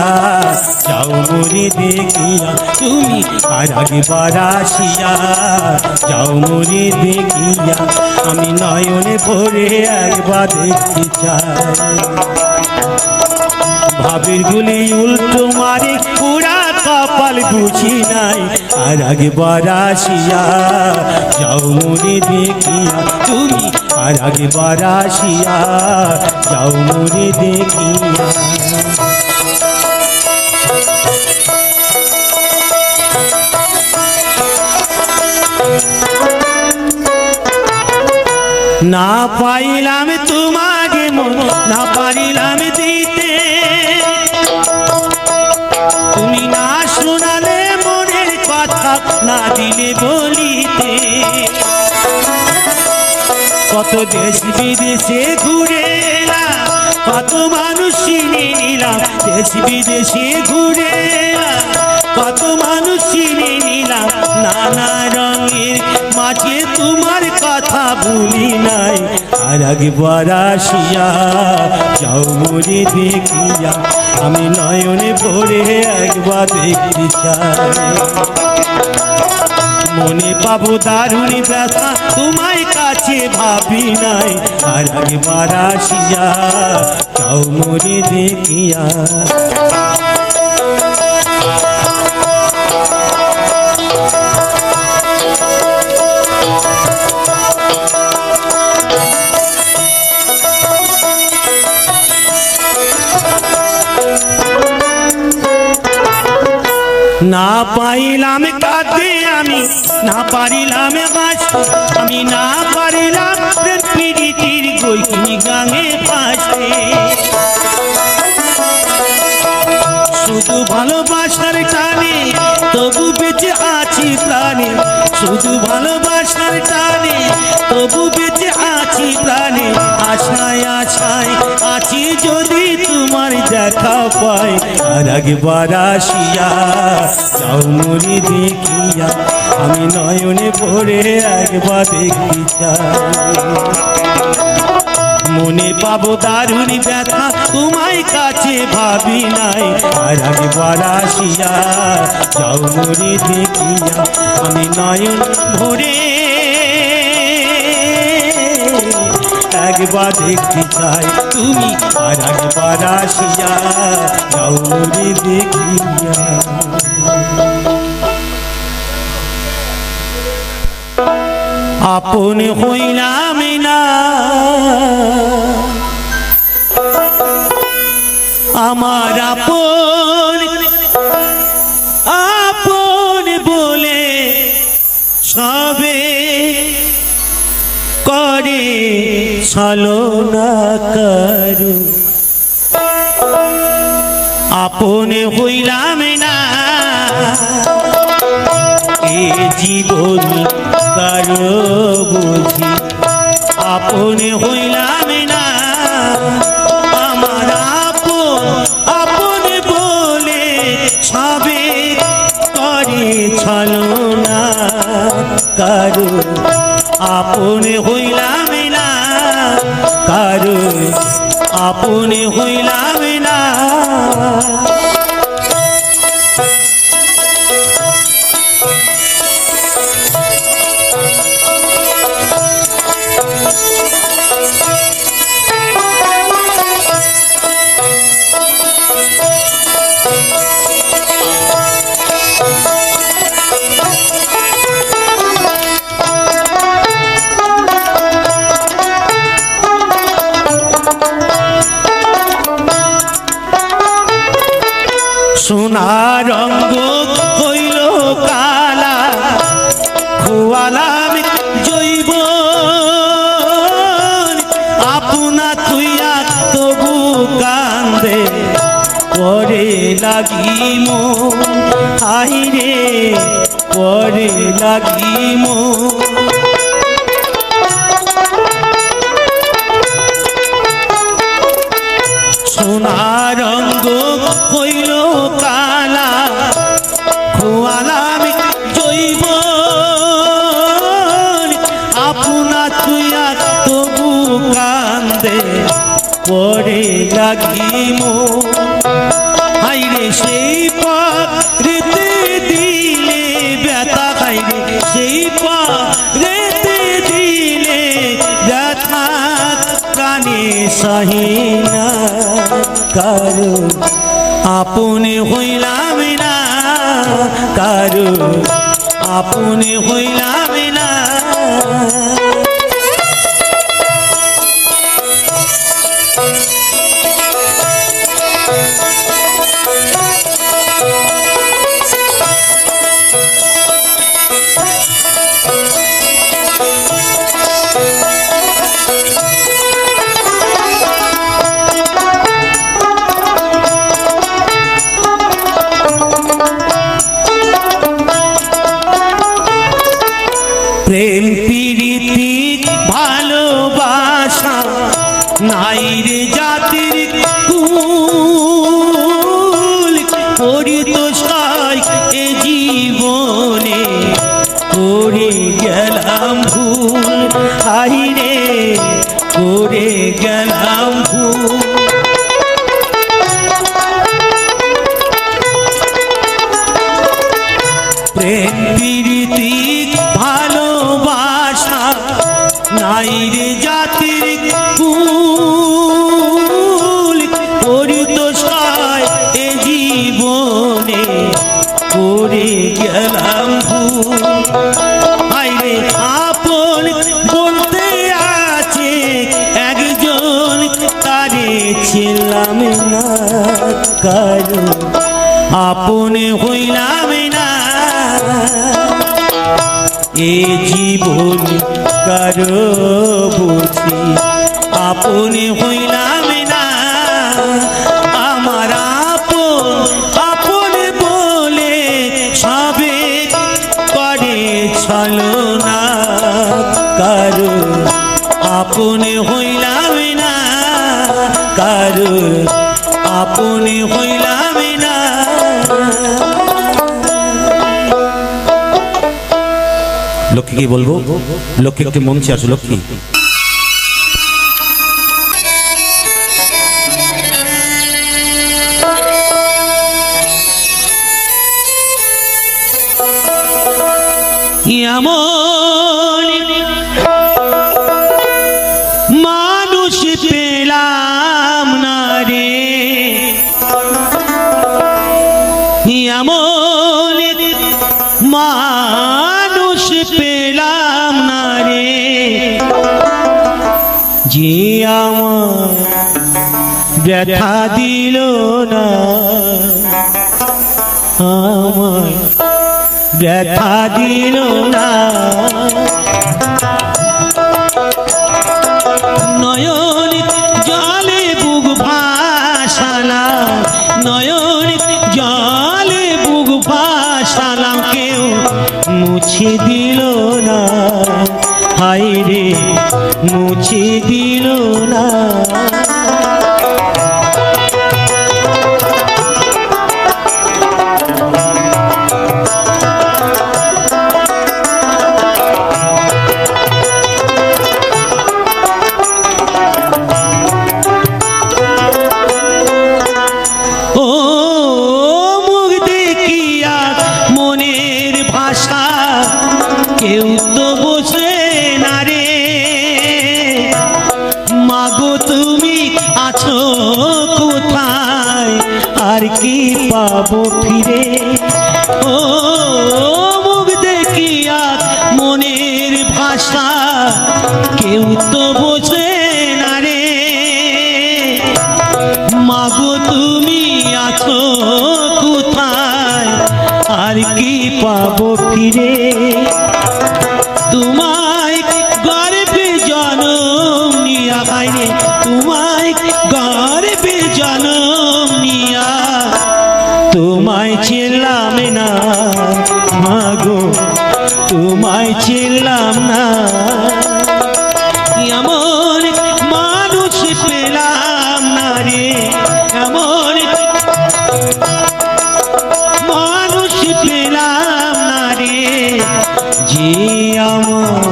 যাও মোরে দেখিয়া তুমি আর একবার আসিয়া যাও মোরে দেখিয়া আমি নয়নে ভরে একবার দেখতে চাই ভাবের গুলি উল্টো মারে পুরা কপাল বুঝি নাই আর একবার আসিয়া যাও মোরে দেখিয়া তুমি আর একবার আসিয়া যাও মোরে দেখিয়া না পাইলাম তোমাকে মন না পারিলাম দিতে তুমি না শোনালে মনের কথা না দিলে বলিতে কত দেশ বিদেশে ঘুরে এলাম কত মানুষ চিনে নিলাম দেশ বিদেশে ঘুরে এলাম কত মানুষ চিনে নিলাম নানা রঙের মাঝে তোমার কথা ভুলি নাই আর একবার আসিয়া যাও মোরে দেখিয়া আমি নয়নে ভরে একবার দেখতে চাই মনে পাবো দারুণ ব্যথা তোমায় কাছে ভাবি নাই আর একবার আসিয়া যাও মোরে দেখিয়া না পাইলাম কাঁদতে আমি না পারিলাম বাঁচতে আমি না পারিলাম পিড়িতির গৈকিনি গাঙে পাশে শুধু ভালোবাসার টানে তবু বেঁচে আছি প্রাণে শুধু ভালোবাসার টানে তবু বেঁচে আছি প্রাণে আশায় আশায় আছি যদি তোমার দেখা পাই আর একবার আসিয়া যাও মোরে দেখিয়া আমি নয়নে ভরে একবার দেখতে চাই মনে পাবো দারুণ ব্যথা তোমায় কাছে ভাবি নাই আর একবার আসিয়া যাও মোরে দেখিয়া আমি নয়ন ভরে একবার দেখতে চাই তুমি আর একবার আসিয়া যাও মোরে দেখিয়া আপন হইলাম না আমার আপন আপন বলে সবে করে ছলনা করু আপন হইলাম না এ জীবন কারো বুঝি আপন হইলাম না আমার আপন আপন বলে সবে করে ছলনা কারো আপন হইলাম না কারো আপন হইলাম না লাগি মন আইরে পরে লাগি মন সোনা রঙ্গ হইল কালা খোয়ালাম জৈব আপনা তুইয়া তবু কান্দে পরে লাগিম হাইরে সেই রেতে দিলে ব্যথা হাইরে সেই রেতে দিলে ব্যথা কানে সহিনা কারো আপনে হইলাম না কারো আপনে হইলাম না প্রেম প্রীতি ভালোবাসা নাই রে জাতির কুল পরিতোষাই এ জীবনে করে গেলাম ভুল হাইরে করে গেলাম ভুল প্রেম প্রীতি ভালোবাসা নাই রে জাতির কুল পরিতোষায় এ জীবনে করে গেলাম ভুল হাইরে আপন বলতে আছে একজন তারে ছিলাম না কারো আপন হইলাম না এ জীবন কারো বুঝি আপন হইলাম না আমার আপন আপন বলে সবে করে ছলো না কারো আপন হইলাম না কারো আপন হইলাম না লক্ষ্মী কি বলবো লক্ষ্মী একটু মঞ্চে আসো লক্ষ্মী এমন মানুষ পেলাম না রে এমন মানুষ পেলাম না রে যে আমার ব্যথা দিল না আমার ব্যথা দিল না নয়ন জলে বুক ভাসালাম নয়ন জলে বুক ভাসালাম কেউ মুছে দিল না হায়রে মুছে দিল না কেউ তো বোঝে না রে মাগো তুমি আছো কোথায় আর কি পাবো ফিরে ও মুখ দেখিয়া মনের ভাষা কেউ তো বোঝে না রে মাগো তুমি আছো কোথায় আর কি পাবো ফিরে তোমায় গর্বে জনম নিয়া হাইরে তোমায় গর্বে জনম নিয়া তোমায় চিনলাম না, এমন মানুষ পেলাম না রে, এমন মানুষ পেলাম না রে, যে আমার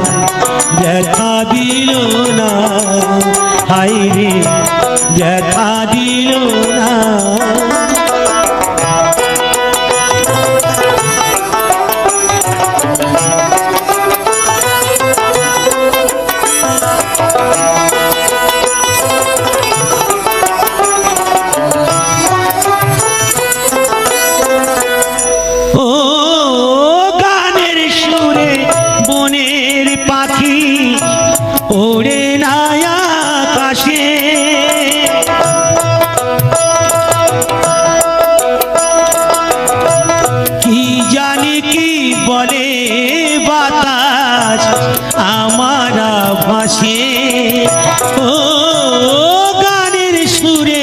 দেখা দিল না, হাই রে দেখা দিল না। ও গানের সুরে বনের পাখি ওড়ে না আকাশে, কি জানি কি বলে বাতাস আমার ভাসে। ও গানের সুরে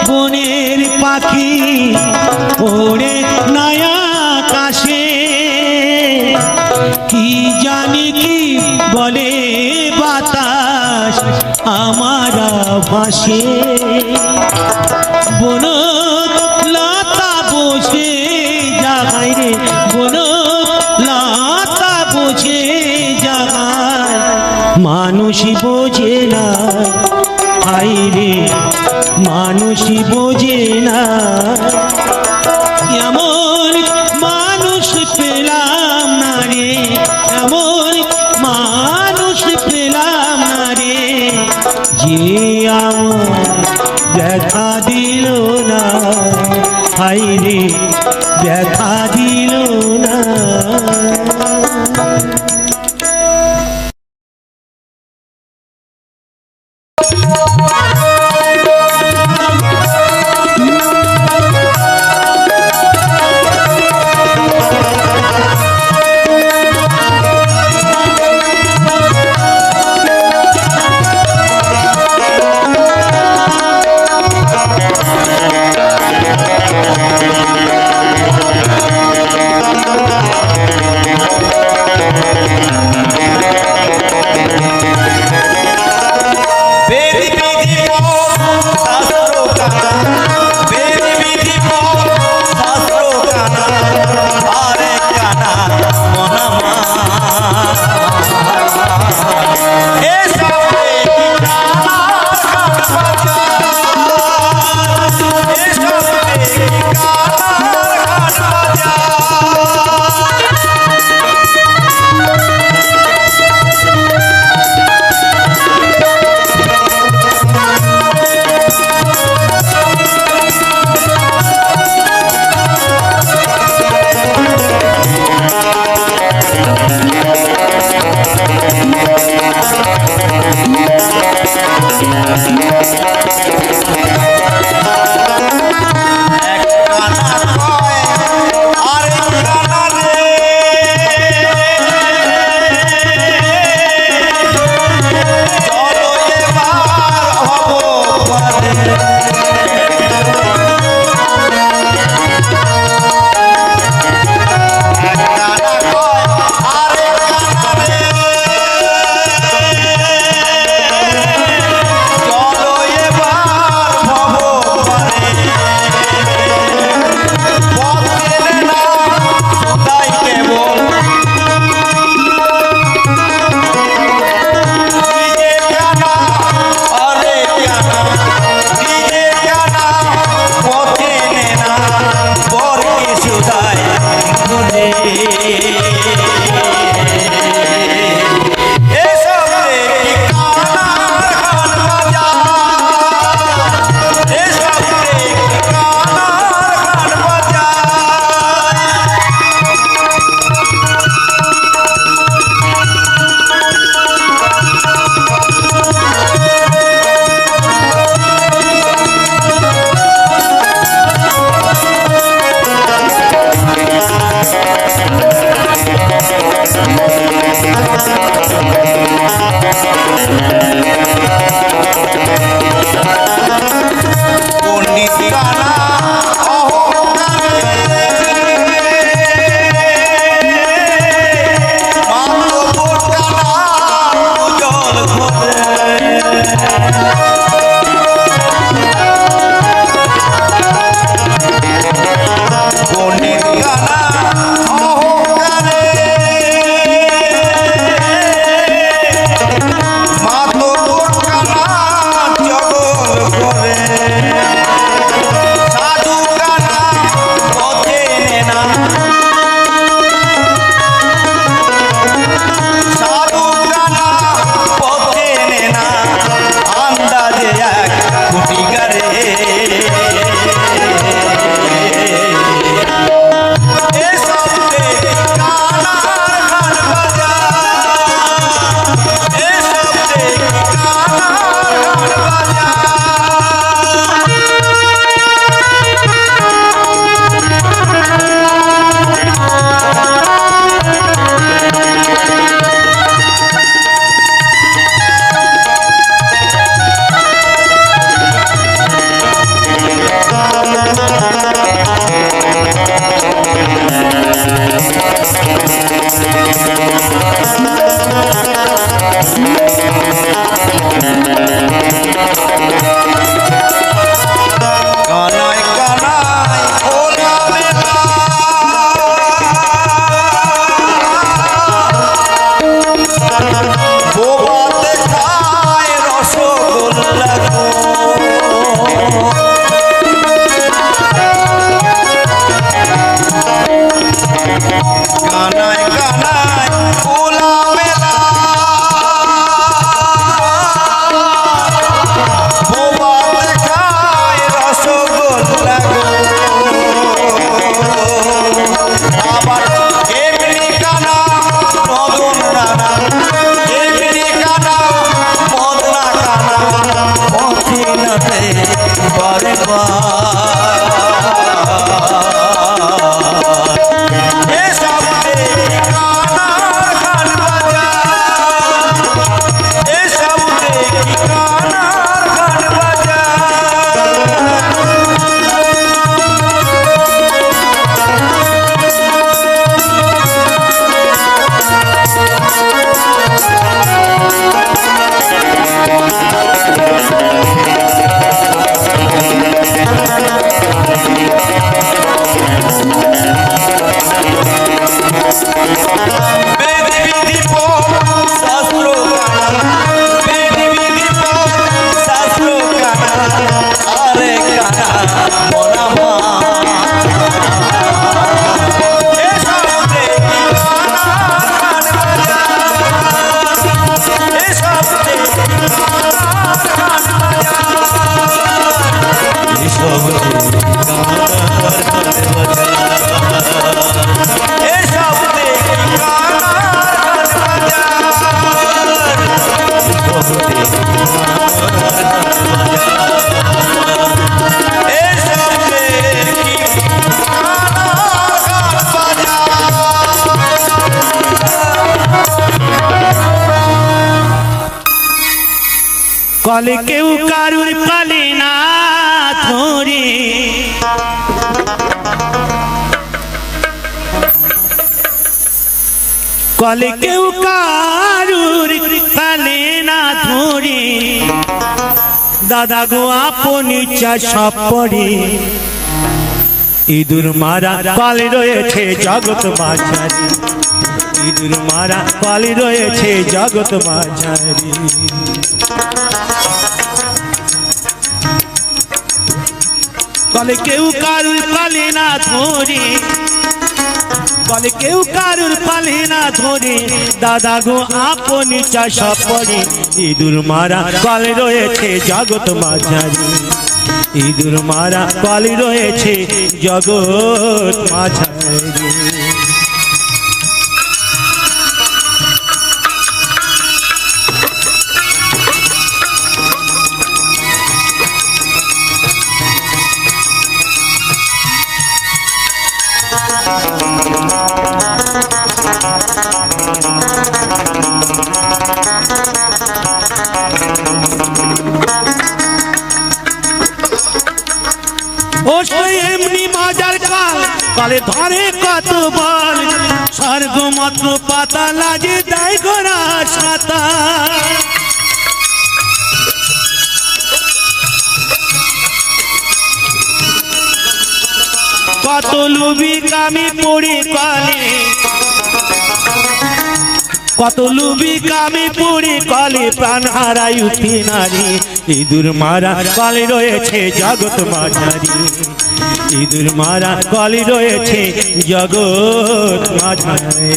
বনের পাখি ওড়ে না আকাশে, কি জানি কি বলে বাতাস আমার ভাসে। বন লতা বসে জাগায় রে, বন লতা বসে জাগায়, মানুষ বোঝে না, হাই রে মানুষ বোঝে না, এমন মানুষ পেলাম না রে, এমন মানুষ পেলাম না রে, যে আমার দেখা দিল না, হাই রে দেখা দিল না। বনের কানা অহংকারে মাতর কানা জগল করে সাধু কানা বোঝেনে না সাধু কানা বোঝেনে না আন্দাজে এক কুটিগারে কানায় কানায় খোলা মেলা বোবাতে খায় রসগোল্লা গো কানায় কানায় খোলা মেলা বোবাতে খায় রসগোল্লা গো আবার এমনি কানা মদন নানা এমনি কানা মদনা কানা পথিনাতে বারে এসব কানার গান বাজা এসব কানার গান বাজা বেদ বিধি শাস্ত্র কানা বেদ বিধি শাস্ত্র কানা আরে কানা মনামা এসব কানার গান বাজা এসব কানার কলে কেউ কারুর পালে না ধরে কলে কেউ কারুর পালে না ধরে দাদা গো আপনি চা সব পড়ে ইঁদুর মারা কলে রয়েছে জগৎ মাঝারি ইঁদুর মারা কলে রয়েছে জগৎ মাঝারি কলে কেউ কারুর পালে না ধরে কলে কেউ কারুর পালে না ধরে দাদা গো আপনি চাষা পড়ে ইঁদুর মারা কলে রয়েছে জগৎ মাঝারি ইঁদুর মারা কলে রয়েছে জগৎ মাঝারি এমনি মজার কাল কালে ধরে কত বল স্বর্গ মাত্র পাতা লাগে দেয় গোরা সাঁতার কত লুবি কামি পড়ে কলে, কত লুবি কামি পড়ে কলে প্রাণ হারাই উঠি নারী। ইঁদুর মারা কলে রয়েছে জগৎ মাঝারি, ইঁদুর মারা কলে রয়েছে জগৎ মাঝারি।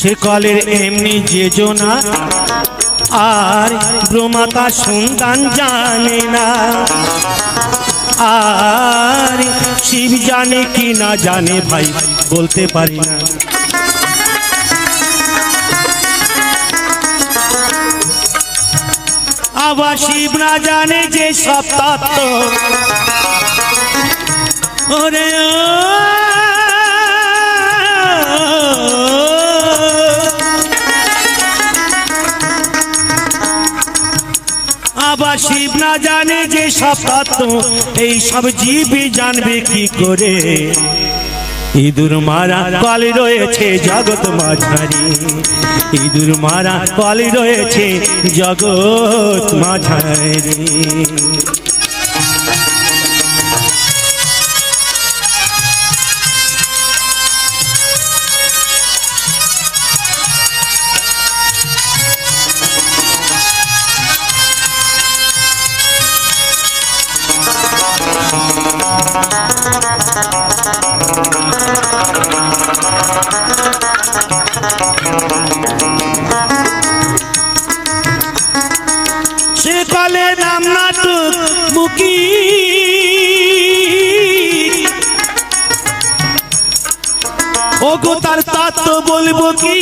সে কলের এমনি যেজনা আর ব্রহ্মাতা সন্তান জানে না, আর শিব জানে কি না জানে ভাই বলতে পারি না। আবার শিব না জানে যে সব তত্ত্ব, ওরে আবার শিব না জানে যে সব তত্ত্ব, এই সব জীবই জানবে কি করে। ইঁদুর মারা কলে রয়েছে জগৎ মাঝারি, ইঁদুর মারা কলে রয়েছে জগৎ মাঝারি। সে কলে নাম নাটক মুকি, ওগো তার তত্ত্ব বলবো কি,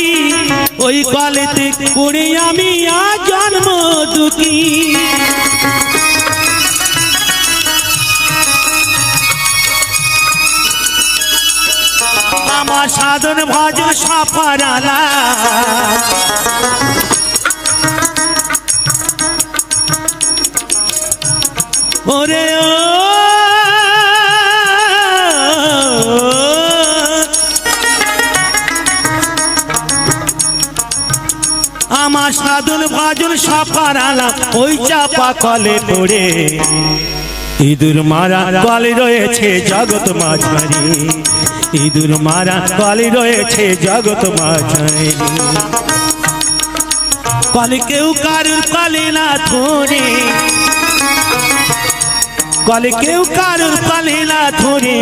ওই কলেতে পড়ে আমি আজ জন্ম দুঃখী। আমার সাধন ভজন সফরালা, ওরে ও আমার সাধন ভজন সফরালা ওই চাপা কলে পড়ে। ইঁদুর মারা কলে রয়েছে জগৎ মাঝারি, ইঁদুর মারা কলে রয়েছে জগৎ মাঝারি। কলে কেউ কারুর কলে না ধরে, কলে কেউ কারুর কলে না ধরে,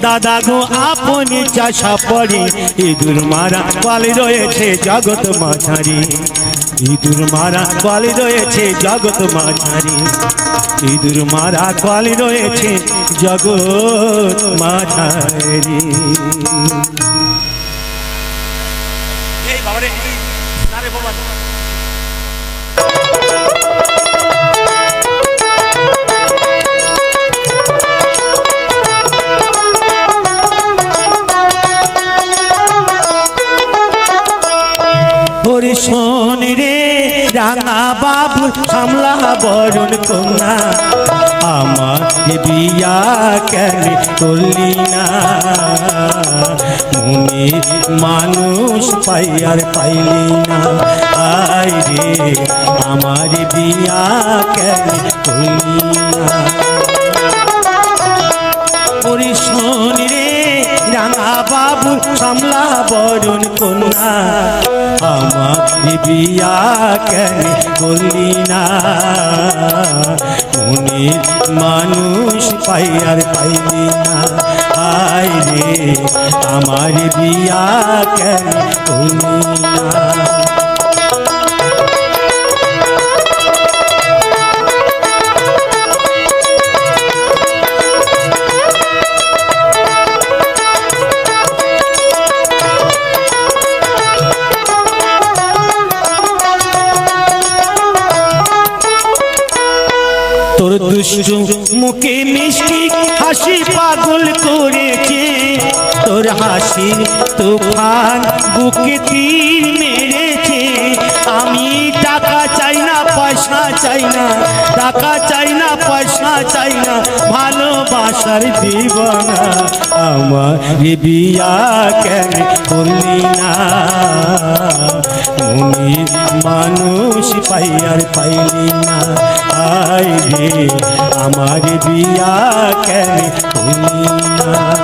দাদা গো আপনি চাষা পড়ে। ইঁদুর মারা কলে রয়েছে জগৎ মাঝারি, ইঁদুর মারা কলে রয়েছে জগৎ মাঝারি, ইঁদুর মারা কলে রয়েছে জগৎ মাঝারি। ওরে শোন রে রাঙা বাবু সামলা বরণ কন্যা, আমার বিয়া কেন করলি না, মনে মানুষ পাইয়ার পাইলি না। আয় রে আমার বিয়া কেন করলি না। ওরে শোন রে রাঙা বাবু সামলা বরণ কন্যা, আমার বিয়া কেন করলি না, মনের মানুষ পাইয়ার পাইলি না। আয় রে আমার বিয়া কেন করলি না। তোর দুষ্টু মুখে মিষ্টি হাসি পাগল করেছে, তোর হাসির তুফান বুকে তীর মেরেছে আমি টাকা চাই না পয়সা চাই না টাকা চাই না পয়সা চাই না ভালোবাসার দিবানা আমার বিয়া কেন করলি না মনির মানুষ পাই আর পাইলি না আয় রে আমার বিয়া কেন করলি না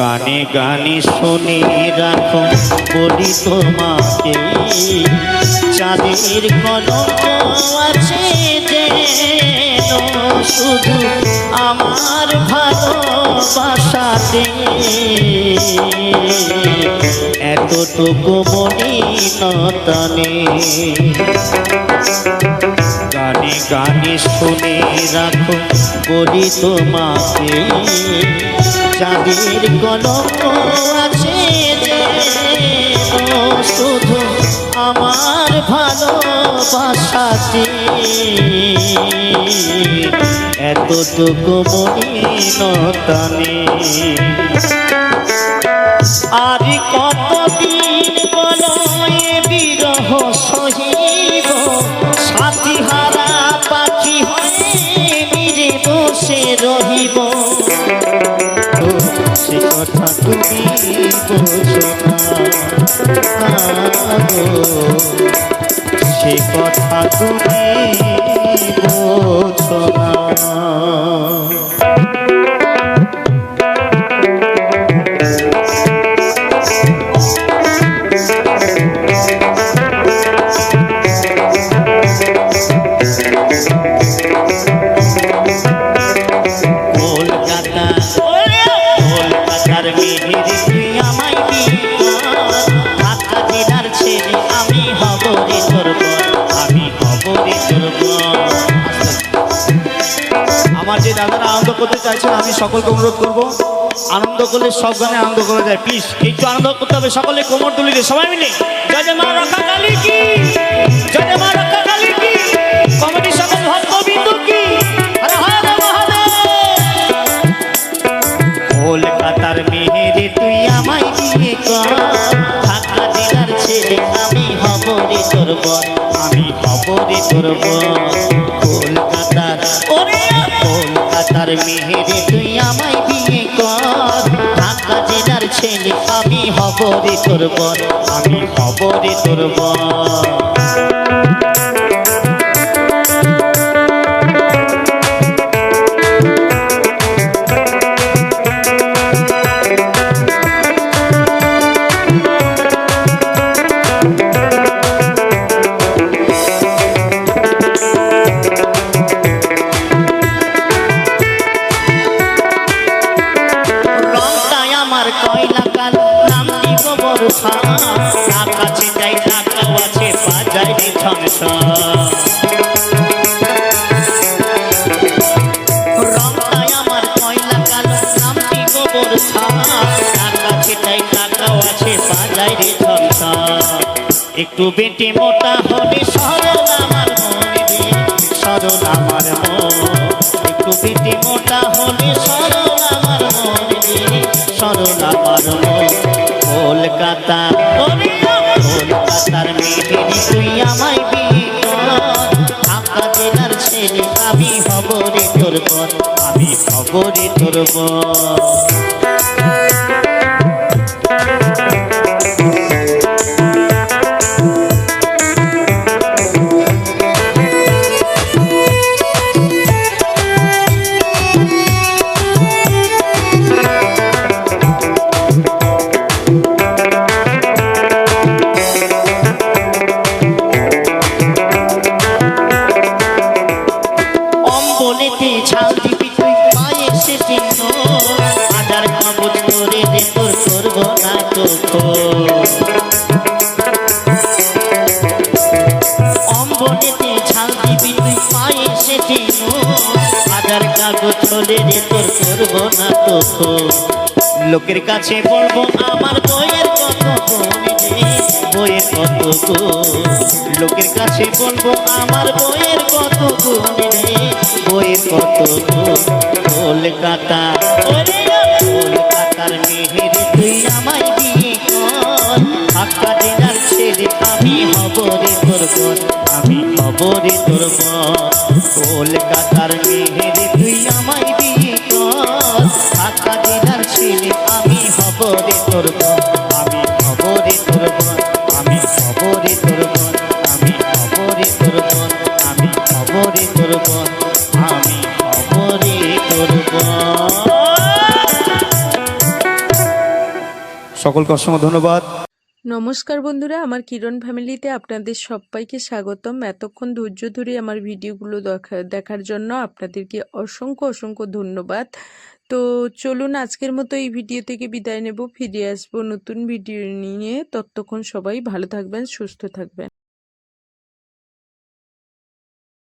গানে গানে শুনে রাখো বলি তোমাকে চাঁদের কলঙ্ক আছে যেন শুধু আমার ভালোবাসাতে এতটুকু মলিনতা নেই গানে গানে শুনে রাখো বলি তোমাকে চাঁদের কলঙ্ক আছে যেন শুধু আমার ভালোবাসাতে এতটুকু মলিনতা নেই আর কতদিন বলো এ বিরহ সহিব সাথী হারা পাখি হয়ে নিরে বসে রহিব সে কথা তুমি বোঝো না সে কথা তুমি বোঝো না কলকাতার মেহের তুই আমায় ঢাকা জেলার ছেলে আমি হব রে তোর বর আমি হব রে তোর বর আমার যে দাদারা আনন্দ করতে চাইছেন আমি সকলকে অনুরোধ করবো আনন্দ করলে সব গানে আনন্দ করা যায় প্লিজ একটু আনন্দ করতে হবে সকলে কোমর তুলে দিয়ে সবাই মিলে জয় জয় মা রক্ষা কালী কি জয় জয় মা রক্ষা কালী কি কমিটি সকল ভক্তবিন্দু কি হরে হরে মহাদেব কলকাতার মেহেরে তুই আমায় বিয়ে কর ঢাকা জেলার ছেলে আমি হব রে তোর বর আমি হব রে তোর বর কলকাতার মেহেরে তুই আমায় বিয়ে কর ঢাকা জেলার ছেলে আমি হব রে তোর বর আমি হব রে তোর বর কয়লা কাল নাম দিব বর্ষা আকাশে যাই টাকাও আছে বাজায় রে ঝনঝন রংটাই আমার কয়লা কাল নাম দিব বর্ষা আকাশে যাই টাকাও আছে বাজায় রে ঝনঝন একটু বেটে মোটা হলে সরল আমার মনে রে সরল আমার মন একটু বেটে মোটা হলে সরল আমার মনে রে সরল আমার মন কলকাতা কলকাতার মেহেরে তুই আমায় বিয়ে কর ঢাকা জেলার ছেলে আমি হব রে তোর বর আমি হব রে তোর বর ঝাল দিবি তুই পায়ে গো চলে রে তোর করবো না তো খোঁজ। লোকের কাছে বলবো আমার বইয়ের কত গুণ রে, বইয়ের কত গুণ। লোকের কাছে বলবো আমার বইয়ের কত গুণ রে, বইয়ের কত গুণ। কলকাতা ওরে কলকাতার মেহের তুই আমায় বিয়ে কর, ঢাকা জেলার ছেলে আমি হব রে তোর বোন, আমি হব রে তোর বোন। কলকাতার মেহের তুই আমায় বিয়ে কর, ঢাকা জেলার ছেলে আমি হব রে তোর বোন, আমি হব রে তোর বোন, আমি হব রে তোর বোন, আমি হব রে তোর বোন, আমি হব রে তোর বোন, আমি হব রে তোর বোন। সকলকে অসংখ্য ধন্যবাদ। নমস্কার বন্ধুরা, আমার কিরণ ফ্যামিলিতে আপনাদের সবাইকে স্বাগতম। এতক্ষণ ধৈর্য ধরে আমার ভিডিওগুলো দেখার জন্য আপনাদেরকে অসংখ্য অসংখ্য ধন্যবাদ। তো চলুন আজকের মতো এই ভিডিও থেকে বিদায় নেব, ফিরে আসবো নতুন ভিডিও নিয়ে। ততক্ষণ সবাই ভালো থাকবেন, সুস্থ থাকবেন।